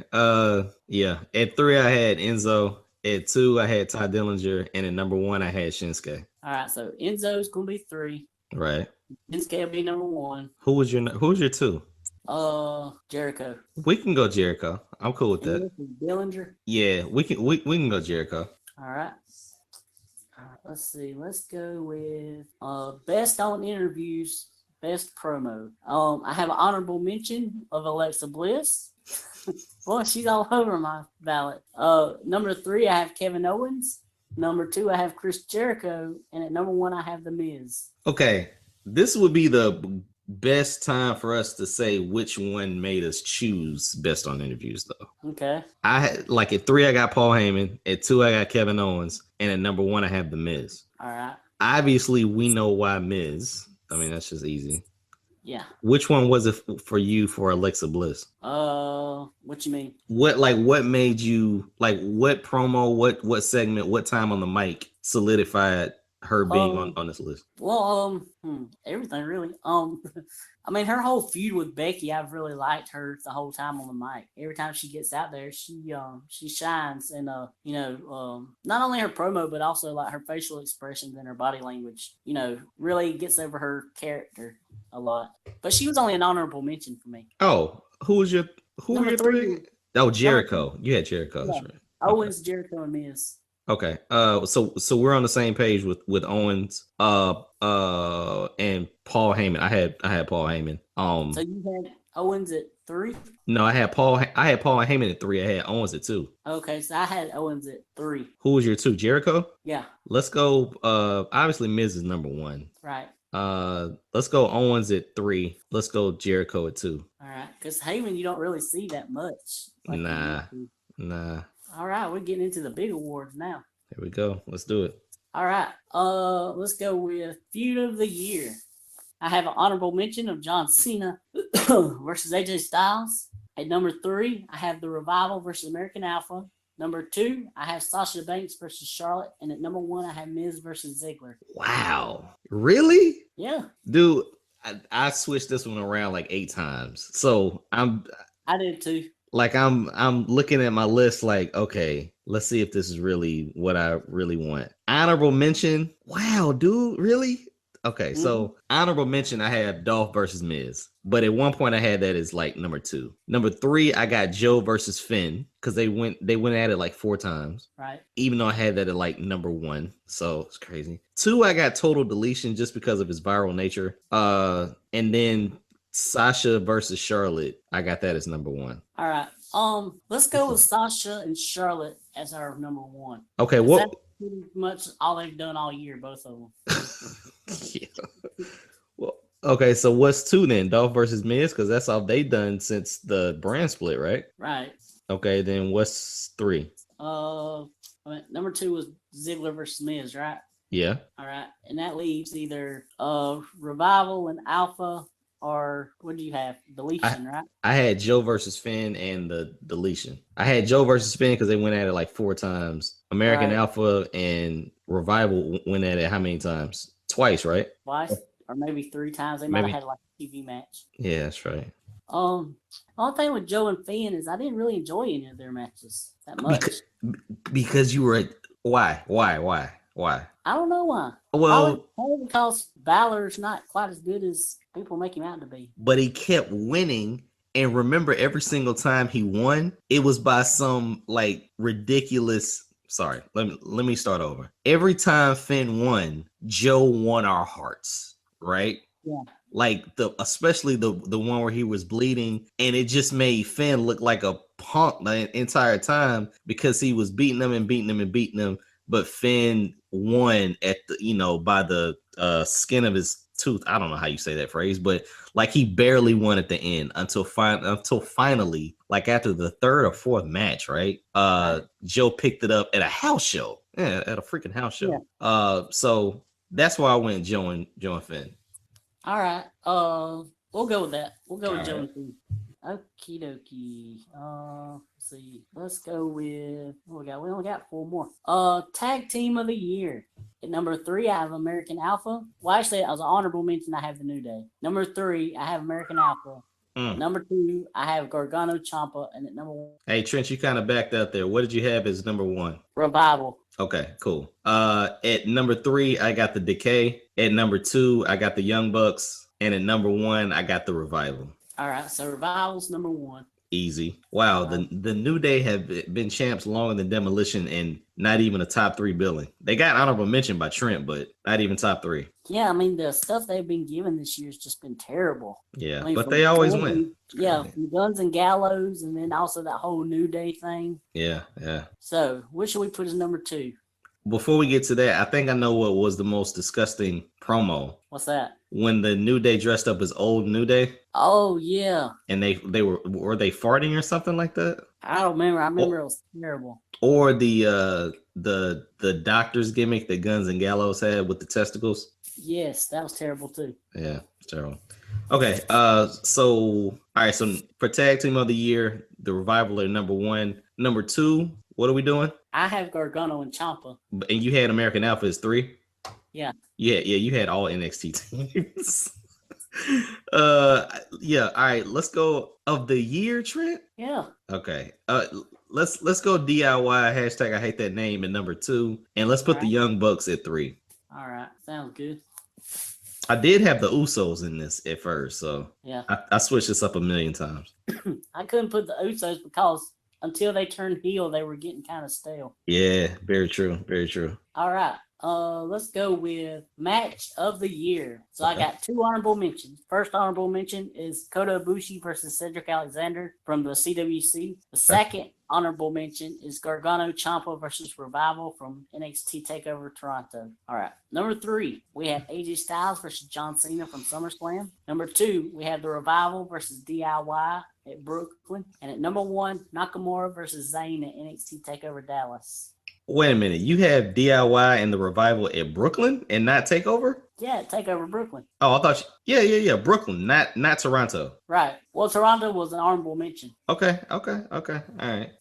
Yeah. At 3, I had Enzo. At 2, I had Ty Dillinger. And at number 1, I had Shinsuke. All right. So Enzo's gonna be 3. Right. Shinsuke will be number 1. Who was your 2? Jericho. We can go Jericho. I'm cool with that. Dillinger. Yeah, we can go Jericho. All right. Let's see. Let's go with best on interviews, best promo. I have an honorable mention of Alexa Bliss. Boy, she's all over my ballot. Number 3, I have Kevin Owens. Number 2, I have Chris Jericho, and at number 1, I have The Miz. Okay, this would be the best time for us to say which one made us choose best on interviews, though. Okay. I had at 3, I got Paul Heyman. At 2, I got Kevin Owens, and at number 1, I have The Miz. All right. Obviously, we know why Miz. I mean, that's just easy. Yeah. Which one was it for you for Alexa Bliss? What you mean? What made you what promo, what segment, what time on the mic solidified her being on this list? Well, everything really. I mean, her whole feud with Becky, I've really liked her the whole time on the mic. Every time she gets out there, she shines, and not only her promo, but also like her facial expressions and her body language, really gets over her character a lot. But she was only an honorable mention for me. Oh, who was your Who were Number your three. three? Oh, Number Jericho. You had Jericho. That's Yeah. right. Owens, Jericho, and Miz. Okay. So we're on the same page with Owens, and Paul Heyman. I had Paul Heyman. So you had Owens at 3. No, I had Paul Heyman at 3. I had Owens at 2. Okay, so I had Owens at 3. Who was your 2? Jericho? Yeah, Let's go. Obviously Miz is number 1. right. Let's go Owens at 3. Let's go Jericho at 2. All right, because Heyman, you don't really see that much. Like you Nah. used to. Nah. All right, we're getting into the big awards now. Here we go. Let's do it. All right, let's go with feud of the year. I have an honorable mention of John Cena versus AJ Styles. At number 3, I have the Revival versus American Alpha. Number 2, I have Sasha Banks versus Charlotte, and at number 1, I have Miz versus Ziggler. Wow. Really? Yeah, Dude, I switched this one around like 8 times. So I did too. like I'm looking at my list like, okay, let's see if this is really what I really want. Honorable mention. Wow, dude, really? Okay, so honorable mention, I had Dolph versus Miz, but at one point I had that as like number 2. Number 3, I got Joe versus Finn because they went at it like 4 times. Right. Even though I had that at like number 1, so it's crazy. 2, I got Total Deletion just because of its viral nature. And then Sasha versus Charlotte, I got that as number 1. All right. Let's go with Sasha and Charlotte as our number 1. Okay, That's what? pretty much all they've done all year, both of them. Yeah. Well, okay, so what's 2 then? Dolph versus Miz, because that's all they've done since the brand split, right? Right. Okay, then what's 3? Number 2 was Ziggler versus Miz, right? Yeah. All right, and that leaves either Revival and Alpha, or what do you have? Deletion, right? I had Joe versus Finn and the Deletion. I had Joe versus Finn because they went at it like 4 times. American Alpha and Revival went at it how many times? Twice, right? Twice, or maybe 3 times. They might have had like a TV match. Yeah, that's right. The only thing with Joe and Finn is I didn't really enjoy any of their matches that much. Because you were why? I don't know why. Well, probably because Balor's not quite as good as people make him out to be. But he kept winning. And remember, every single time he won, it was by some like ridiculous. Sorry, let me start over. Every time Finn won, Joe won our hearts, right? Yeah. Like especially the one where he was bleeding, and it just made Finn look like a punk the entire time because he was beating him. But Finn won at the by the skin of his tooth. I don't know how you say that phrase, but like he barely won at the end until finally, like after the 3rd or 4th match, right? Joe picked it up at a house show. Yeah, at a freaking house show. Yeah. So that's why I went Joe and Finn. All right. We'll go with that. We'll go with Joe and Finn. Okie dokie. Let's see. Let's go with what we got. We only got 4 more. Tag team of the year. At number 3, I have American Alpha. Well, actually, as an honorable mention, I have the New Day. Number 3, I have American Alpha. Number 2, I have Gargano Ciampa, and at number 1. Hey Trent, you kind of backed out there. What did you have as number 1? Revival. Okay, cool. At number 3, I got the Decay. At number 2, I got the Young Bucks, and at number 1, I got the Revival. All right, so Revival's number 1. Easy. Wow, the New Day have been champs longer than Demolition and not even a top 3 billing. They got honorable mention by Trent, but not even top 3. Yeah, I mean, the stuff they've been given this year has just been terrible. Yeah, I mean, but they always win. Yeah, Guns and Gallows, and then also that whole New Day thing. Yeah. So, what should we put as number 2? Before we get to that, I think I know what was the most disgusting promo. What's that? When the New Day dressed up as old New Day. Oh yeah. And they were they farting or something like that? I don't remember. I remember it was terrible. Or the doctor's gimmick that Guns and Gallows had with the testicles. Yes, that was terrible too. Yeah, it's terrible. Okay, so all right, so for tag team of the year, the Revival are number 1. Number 2, what are we doing? I have Gargano and Ciampa. And you had American Alpha as 3? Yeah. Yeah, you had all NXT teams. Yeah, all right, let's go of the year, Trent. Yeah. Okay. Let's go DIY hashtag I hate that name at number 2, and let's put the Young Bucks at 3. All right, sounds good. I did have the Usos in this at first, so Yeah. I switched this up a million times. I couldn't put the Usos because until they turned heel, they were getting kind of stale. Yeah, very true. Very true. All right. Let's go with match of the year. So I got 2 honorable mentions. First honorable mention is Kota Ibushi versus Cedric Alexander from the CWC. The second honorable mention is Gargano Ciampa versus Revival from NXT TakeOver Toronto. All right. Number 3, we have AJ Styles versus John Cena from SummerSlam. Number 2, we have the Revival versus DIY at Brooklyn. And at number 1, Nakamura versus Zayn at NXT TakeOver Dallas. Wait a minute. You have DIY and the Revival at Brooklyn and not TakeOver? Yeah, TakeOver Brooklyn. Oh, I thought yeah. Brooklyn, not Toronto. Right. Well, Toronto was an honorable mention. Okay. All right.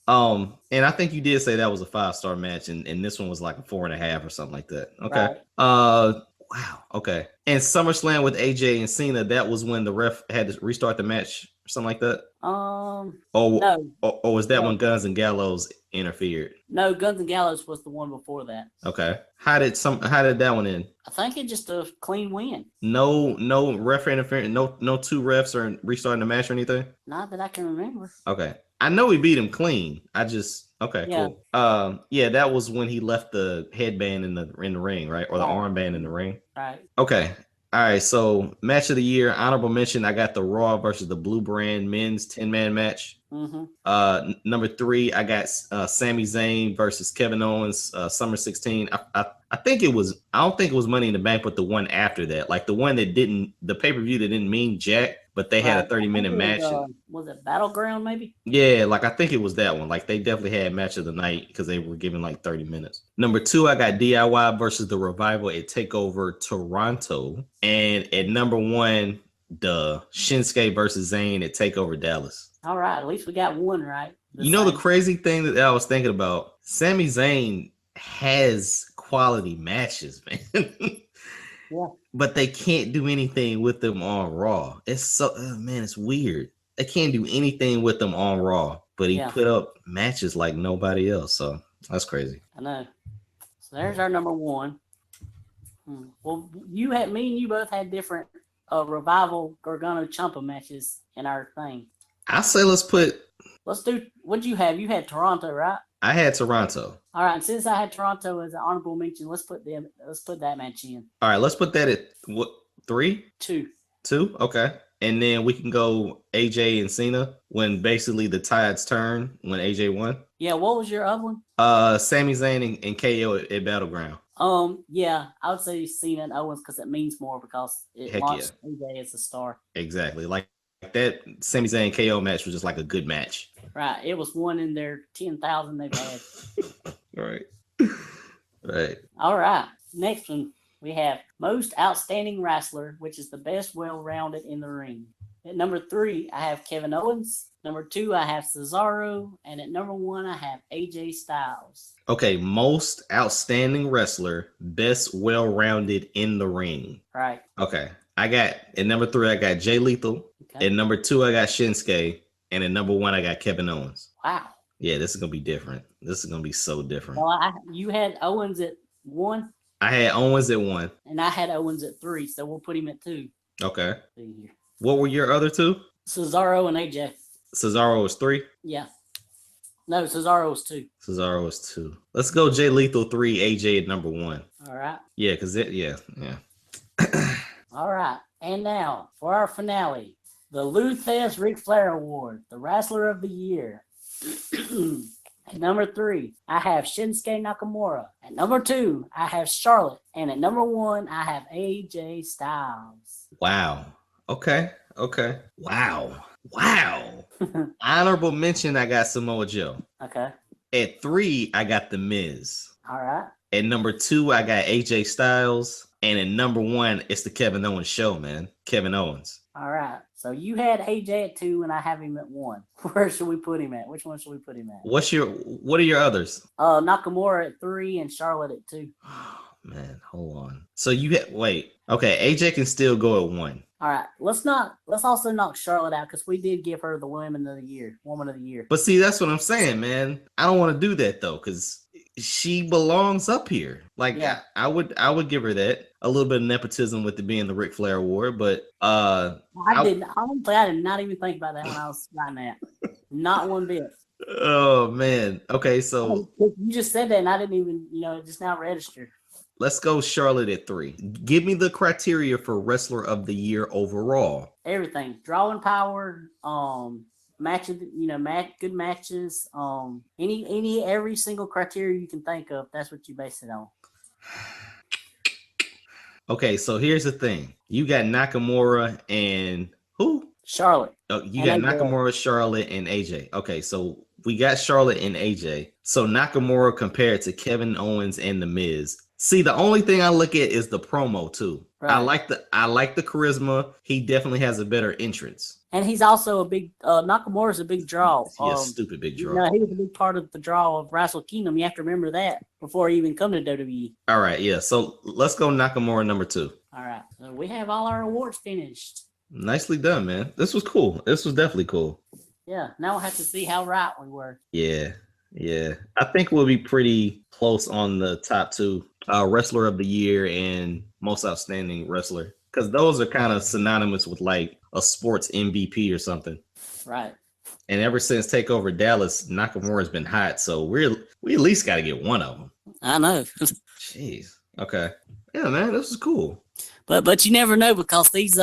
And I think you did say that was a 5-star match, and this one was like a 4.5 or something like that. Okay. Right. Wow. Okay. And SummerSlam with AJ and Cena, that was when the ref had to restart the match, or something like that. No. Or was that when Guns and Gallows interfered? No, Guns and Gallows was the one before that. Okay. How did that one end? I think it's just a clean win. No ref interference. No 2 refs or restarting the match or anything. Not that I can remember. Okay. I know he beat him clean. Okay, Yeah. Cool. Yeah, that was when he left the headband in the ring, right? Or the armband in the ring. Right. Okay. All right. So match of the year, honorable mention. I got the Raw versus the Blue Brand men's 10-man match. Mm-hmm. Number 3, I got Sami Zayn versus Kevin Owens, Summer 16. I think it was. I don't think it was Money in the Bank, but the one after that, like the one that didn't, the pay-per-view that didn't mean jack, but they had a 30-minute match. Was it Battleground maybe? Yeah, like I think it was that one. Like they definitely had match of the night because they were giving like 30 minutes. Number 2, I got DIY versus the Revival at TakeOver Toronto, and at number 1, the Shinsuke versus Zayn at TakeOver Dallas. All right, at least we got one right. The crazy thing that I was thinking about, Sami Zayn has quality matches, man. Yeah. But they can't do anything with them on Raw. It's so, man, it's weird. They can't do anything with them on Raw, but he put up matches like nobody else. So that's crazy. I know. So there's our number 1. Well, me and you both had different Revival Gargano Ciampa matches in our thing. I say let's do. What'd you have? You had Toronto, right? I had Toronto. All right. And since I had Toronto as an honorable mention, let's put that match in. All right. Let's put that at what, 3? 2. 2. Okay. And then we can go AJ and Cena when basically the tides turn when AJ won. Yeah. What was your other one? Sami Zayn and KO at Battleground. Yeah, I would say Cena and Owens because it means more because it launched AJ as a star. Exactly. Like that Sami Zayn KO match was just like a good match. Right. It was one in their 10,000 they've had. Right. All right. Next one, we have Most Outstanding Wrestler, which is the best well-rounded in the ring. At number 3, I have Kevin Owens. Number 2, I have Cesaro. And at number 1, I have AJ Styles. Okay. Most Outstanding Wrestler, best well-rounded in the ring. Right. Okay. At number 3, I got Jay Lethal. Okay. At number 2, I got Shinsuke. And at number 1, I got Kevin Owens. Wow. Yeah, this is going to be different. This is going to be so different. Well, you had Owens at 1? I had Owens at 1. And I had Owens at 3, so we'll put him at 2. Okay. What were your other 2? Cesaro and AJ. Cesaro was 3? Yeah. No, Cesaro was 2. Cesaro was 2. Let's go Jay Lethal 3, AJ at number 1. All right. Yeah, because yeah. All right. And now, for our finale, the Lou Thesz Ric Flair Award, the Wrestler of the Year. At number 3, I have Shinsuke Nakamura. At number 2, I have Charlotte. And at number 1, I have AJ Styles. Wow. Okay. Wow. Honorable mention, I got Samoa Joe. Okay. At 3, I got The Miz. All right. At number 2, I got AJ Styles. And at number 1, it's the Kevin Owens show, man. Kevin Owens. All right. So you had AJ at 2 and I have him at 1. Where should we put him at? Which one should we put him at? What are your others? Nakamura at 3 and Charlotte at 2. Man, hold on. So wait. Okay, AJ can still go at 1. All right. Let's also knock Charlotte out because we did give her the Woman of the Year. But see, that's what I'm saying, man. I don't want to do that though, because she belongs up here. Like Yeah. I would give her that. A little bit of nepotism with it being the Ric Flair Award, but Honestly, I did not even think about that when I was writing that. Not one bit. oh man. Okay, so You just said that, and I didn't even, it just now registered. let's go Charlotte at 3. Give me the criteria for wrestler of the year overall. Everything, drawing power, matches, good matches, every single criteria you can think of. That's what you base it on. Okay, so here's the thing. You got Nakamura and who? Charlotte. Oh, you got Nakamura, Charlotte, and AJ. Okay, so we got Charlotte and AJ. So Nakamura compared to Kevin Owens and The Miz. See, the only thing I look at is the promo too. Right. I like the charisma. He definitely has a better entrance. And he's also a big Nakamura's a big draw. Yeah, stupid big draw. He was a big part of the draw of Wrestle Kingdom. You have to remember that before he even come to WWE. All right, yeah. So let's go Nakamura number 2. All right. So we have all our awards finished. Nicely done, man. This was cool. This was definitely cool. Yeah. Now we'll have to see how right we were. Yeah. I think we'll be pretty close on the top 2. Wrestler of the year and most outstanding wrestler. Because those are kind of synonymous with like a sports MVP or something. Right. And ever since TakeOver Dallas, Nakamura's been hot. So we at least got to get one of them. I know. Jeez. Okay. Yeah, man, this is cool. But you never know because these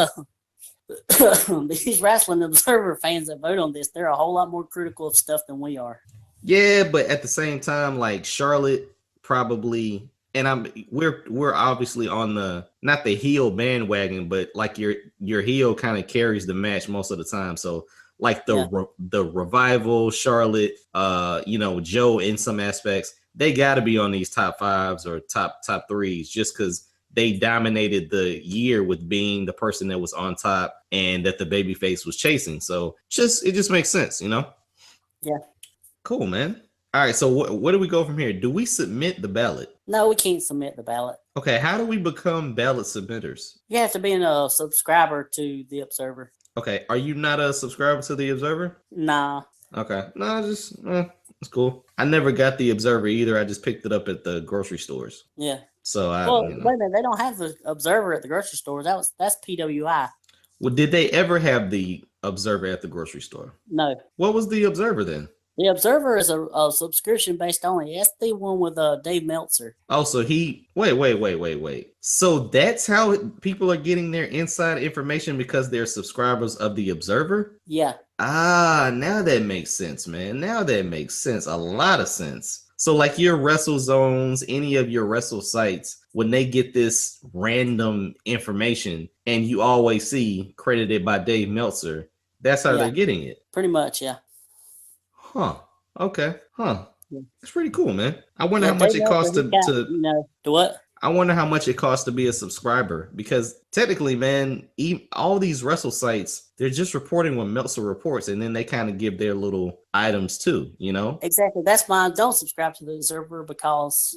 these Wrestling Observer fans that vote on this, they're a whole lot more critical of stuff than we are. Yeah, but at the same time, like Charlotte probably, and we're obviously on the not the heel bandwagon, but like your heel kind of carries the match most of the time. So like the Revival, Charlotte, Joe in some aspects, they got to be on these top 5s or top 3s just because they dominated the year with being the person that was on top and that the babyface was chasing. So it just makes sense, Yeah. Cool, man. All right, so what do we go from here? Do we submit the ballot? No, we can't submit the ballot. Okay, how do we become ballot submitters? You have to be a subscriber to the Observer. Okay, are you not a subscriber to the Observer? Nah. Okay, no, just it's cool. I never got the Observer either. I just picked it up at the grocery stores. Yeah. So wait a minute, they don't have the Observer at the grocery stores. That's PWI. Well, did they ever have the Observer at the grocery store? No. What was the Observer then? The Observer is a subscription based only. That's the one with Dave Meltzer. Oh, so wait. So that's how people are getting their inside information because they're subscribers of the Observer? Yeah. Now that makes sense, man. Now that makes sense. A lot of sense. So like your Wrestle Zones, any of your Wrestle sites, when they get this random information and you always see credited by Dave Meltzer, that's how they're getting it. Pretty much, yeah. Huh. Okay. Huh. Yeah. That's pretty cool, man. I wonder how much it costs to what? I wonder how much it costs to be a subscriber because technically, man, all these wrestle sites, they're just reporting what Meltzer reports and then they kind of give their little items too, Exactly. That's why I don't subscribe to the Observer because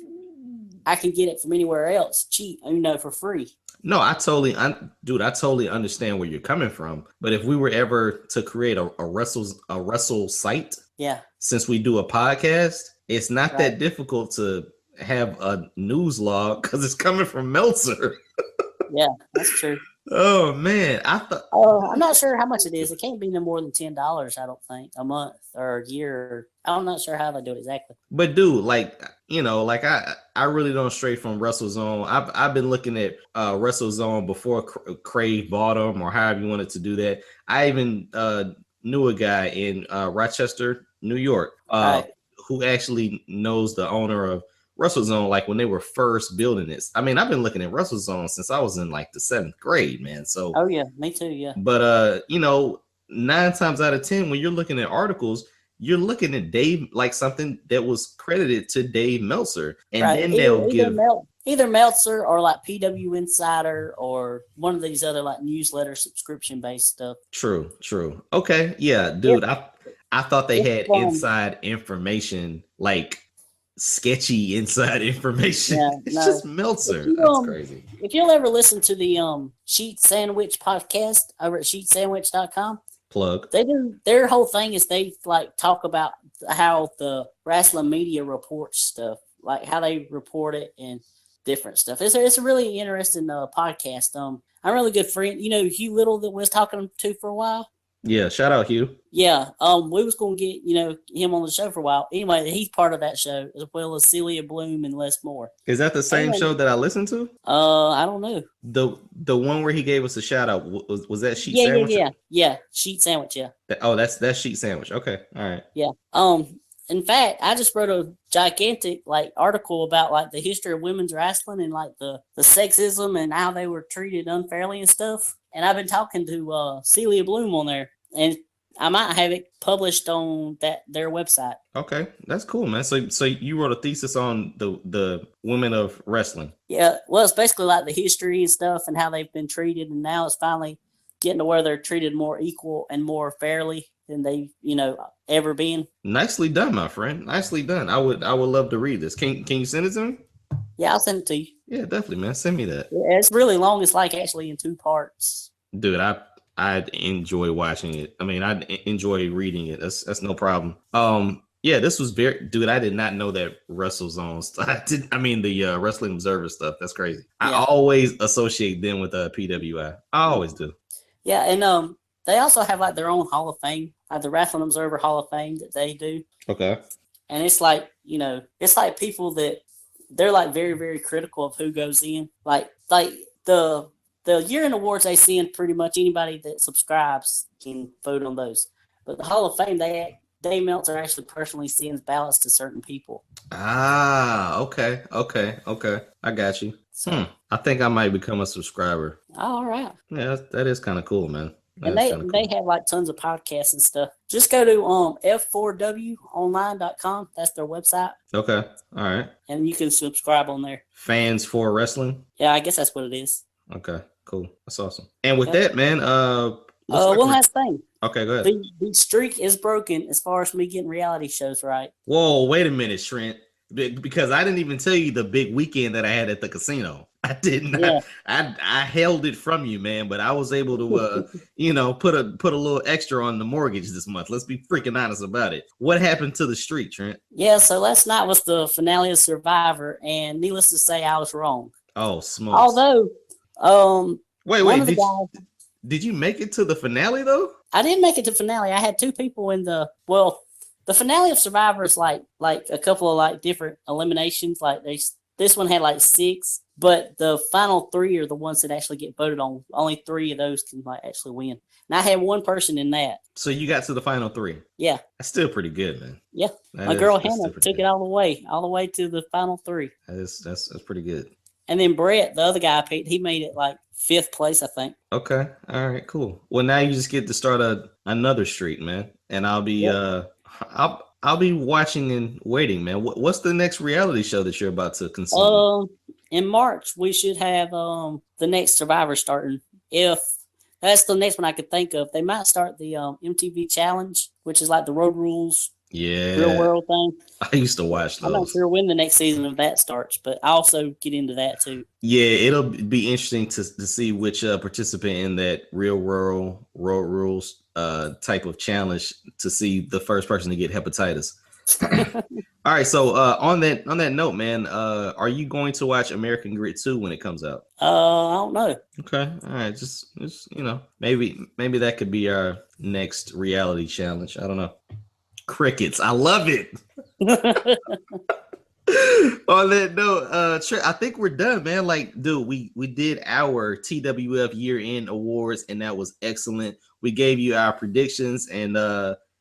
I can get it from anywhere else cheap, for free. No, I totally understand where you're coming from. But if we were ever to create a wrestle site, since we do a podcast, it's not that difficult to have a news log because it's coming from Meltzer. Yeah, that's true. Oh man, I'm not sure how much it is. It can't be no more than $10, I don't think, a month or a year. I'm not sure how they do it exactly. But dude, I really don't stray from WrestleZone. I've been looking at WrestleZone before Crave bought them or however you wanted to do that. I even knew a guy in Rochester, New York, who actually knows the owner of WrestleZone, like when they were first building this. I mean, I've been looking at WrestleZone since I was in like the 7th grade, man. So oh yeah, me too, yeah. But 9 times out of 10, when you're looking at articles, you're looking at Dave, like something that was credited to Dave Meltzer, and then they'll give either Meltzer or like PW Insider or one of these other like newsletter subscription based stuff. True. Okay, yeah, dude. I thought they had inside information, like sketchy inside information. Yeah, it's just Meltzer. That's crazy. If you'll ever listen to the Sheet Sandwich podcast over at sheetsandwich.com, plug. They do their whole thing is they like talk about how the wrestling media reports stuff. like how they report it and different stuff. It's a really interesting podcast. I'm really good friend. You know Hugh Little that we was talking to for a while. Yeah, shout out Hugh. Yeah, we was gonna get him on the show for a while. Anyway, he's part of that show as well as Celia Bloom and Les Moore. Is that the same show that I listened to? I don't know. The one where he gave us a shout out was that Sheet Yeah, Sandwich? Yeah, Sheet Sandwich. Yeah. That's Sheet Sandwich. Okay, all right. Yeah. In fact, I just wrote a gigantic article about the history of women's wrestling and the sexism and how they were treated unfairly and stuff. And I've been talking to Celia Bloom on there, and I might have it published on their website. Okay, that's cool, man. So you wrote a thesis on the women of wrestling. Yeah, well, it's basically the history and stuff and how they've been treated, and now it's finally getting to where they're treated more equal and more fairly than they ever been. Nicely done, my friend. Nicely done. I would love to read this. Can you send it to me? Yeah, I'll send it to you. Yeah, definitely, man. Send me that. Yeah, it's really long. It's actually in 2 parts. Dude, I enjoy watching it. I mean, I enjoy reading it. That's no problem. Yeah, this was dude, I did not know that WrestleZone. I mean the Wrestling Observer stuff. That's crazy. Yeah. I always associate them with PWI. I always do. Yeah, and they also have their own Hall of Fame, the Wrestling Observer Hall of Fame that they do. Okay. And it's it's people that they're very, very critical of who goes in. Like the year-end awards they send, pretty much anybody that subscribes can vote on those. But the Hall of Fame, Dave Meltzer actually personally sends ballots to certain people. Ah, okay. I got you. So, I think I might become a subscriber. All right. Yeah, that is kind of cool, man. And they have tons of podcasts and stuff. Just go to f4wonline.com. That's their website. Okay. All right. And you can subscribe on there. Fans for Wrestling? Yeah, I guess that's what it is. Okay, cool. That's awesome. And with that, man, one last thing. Okay, go ahead. The streak is broken as far as me getting reality shows right. Whoa, wait a minute, Trent. Because I didn't even tell you the big weekend that I had at the casino. I did not. Yeah. I held it from you, man. But I was able to, put a little extra on the mortgage this month. Let's be freaking honest about it. What happened to the streak, Trent? Yeah, so last night was the finale of Survivor, and needless to say, I was wrong. Oh, smokes. Although, wait, did you make it to the finale though? I didn't make it to finale. I had 2 people in the finale of Survivor is like a couple of different eliminations. This one had 6, but the final 3 are the ones that actually get voted on. Only 3 of those can actually win. And I had 1 person in that. So you got to the final 3. Yeah, that's still pretty good, man. Yeah, my girl Hannah took it all the way to the final 3. That's pretty good. And then Brett, the other guy I picked, he made it 5th place, I think. Okay, all right, cool. Well, now you just get to start another streak, man. And I'll be I'll be watching and waiting, man. What's the next reality show that you're about to consume? In March we should have the next Survivor starting. If that's the next one I could think of, they might start the MTV Challenge, which is the Road Rules. Yeah, Real World thing. I used to watch those. I'm not sure when the next season of that starts, but I also get into that too. Yeah, it'll be interesting to see which participant in that Real World Road Rules type of challenge to see the first person to get hepatitis. All right, so on that note, man, are you going to watch American Grit 2 when it comes out? I don't know. Okay, all right, just maybe that could be our next reality challenge. I don't know. Crickets, I love it. On that note, I think we're done, man. Dude, we did our TWF year-end awards, and that was excellent. We gave you our predictions, and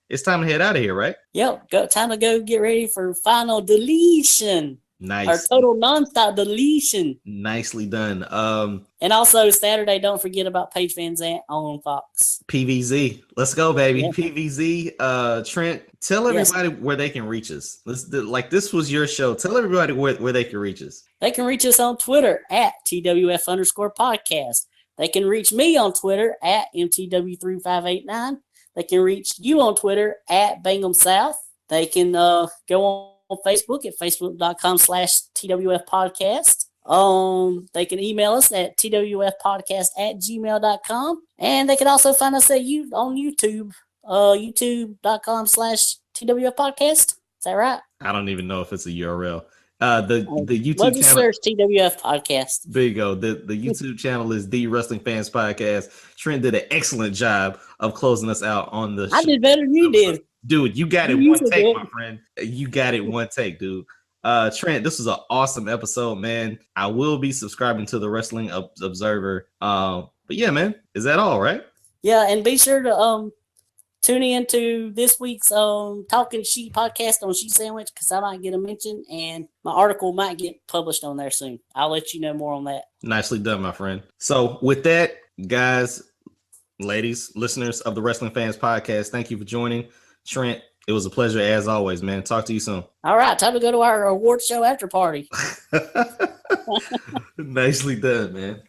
it's time to head out of here, right? Yep, time to go get ready for final deletion. Nice. Our total nonstop deletion. Nicely done. And also Saturday, don't forget about Paige Van Zant on Fox. PVZ. Let's go, baby. Yeah. PVZ. Trent, tell everybody where they can reach us. This was your show. Tell everybody where they can reach us. They can reach us on Twitter at TWF_podcast. They can reach me on Twitter at MTW3589. They can reach you on Twitter at BangEm South. They can go on Facebook at facebook.com/TWF podcast. They can email us at twfpodcast@gmail.com. And they can also find us on YouTube, youtube.com/TWF podcast. Is that right? I don't even know if it's a URL. The YouTube Well, just channel. search TWF podcast. There you go. The YouTube channel is The Wrestling Fans Podcast. Trent did an excellent job of closing us out on the show. I did better than you did. Dude, you got it You one said take, that. my friend. You got it one take, dude. Trent, this was an awesome episode, man. I will be subscribing to the Wrestling Observer. But yeah, man, is that all right? Yeah, and be sure to tune in to this week's Talking Sheet podcast on Sheet Sandwich because I might get a mention and my article might get published on there soon. I'll let you know more on that. Nicely done, my friend. So with that, guys, ladies, listeners of the Wrestling Fans Podcast, thank you for joining. Trent, it was a pleasure as always, man. Talk to you soon. All right, time to go to our award show after party. Nicely done, man.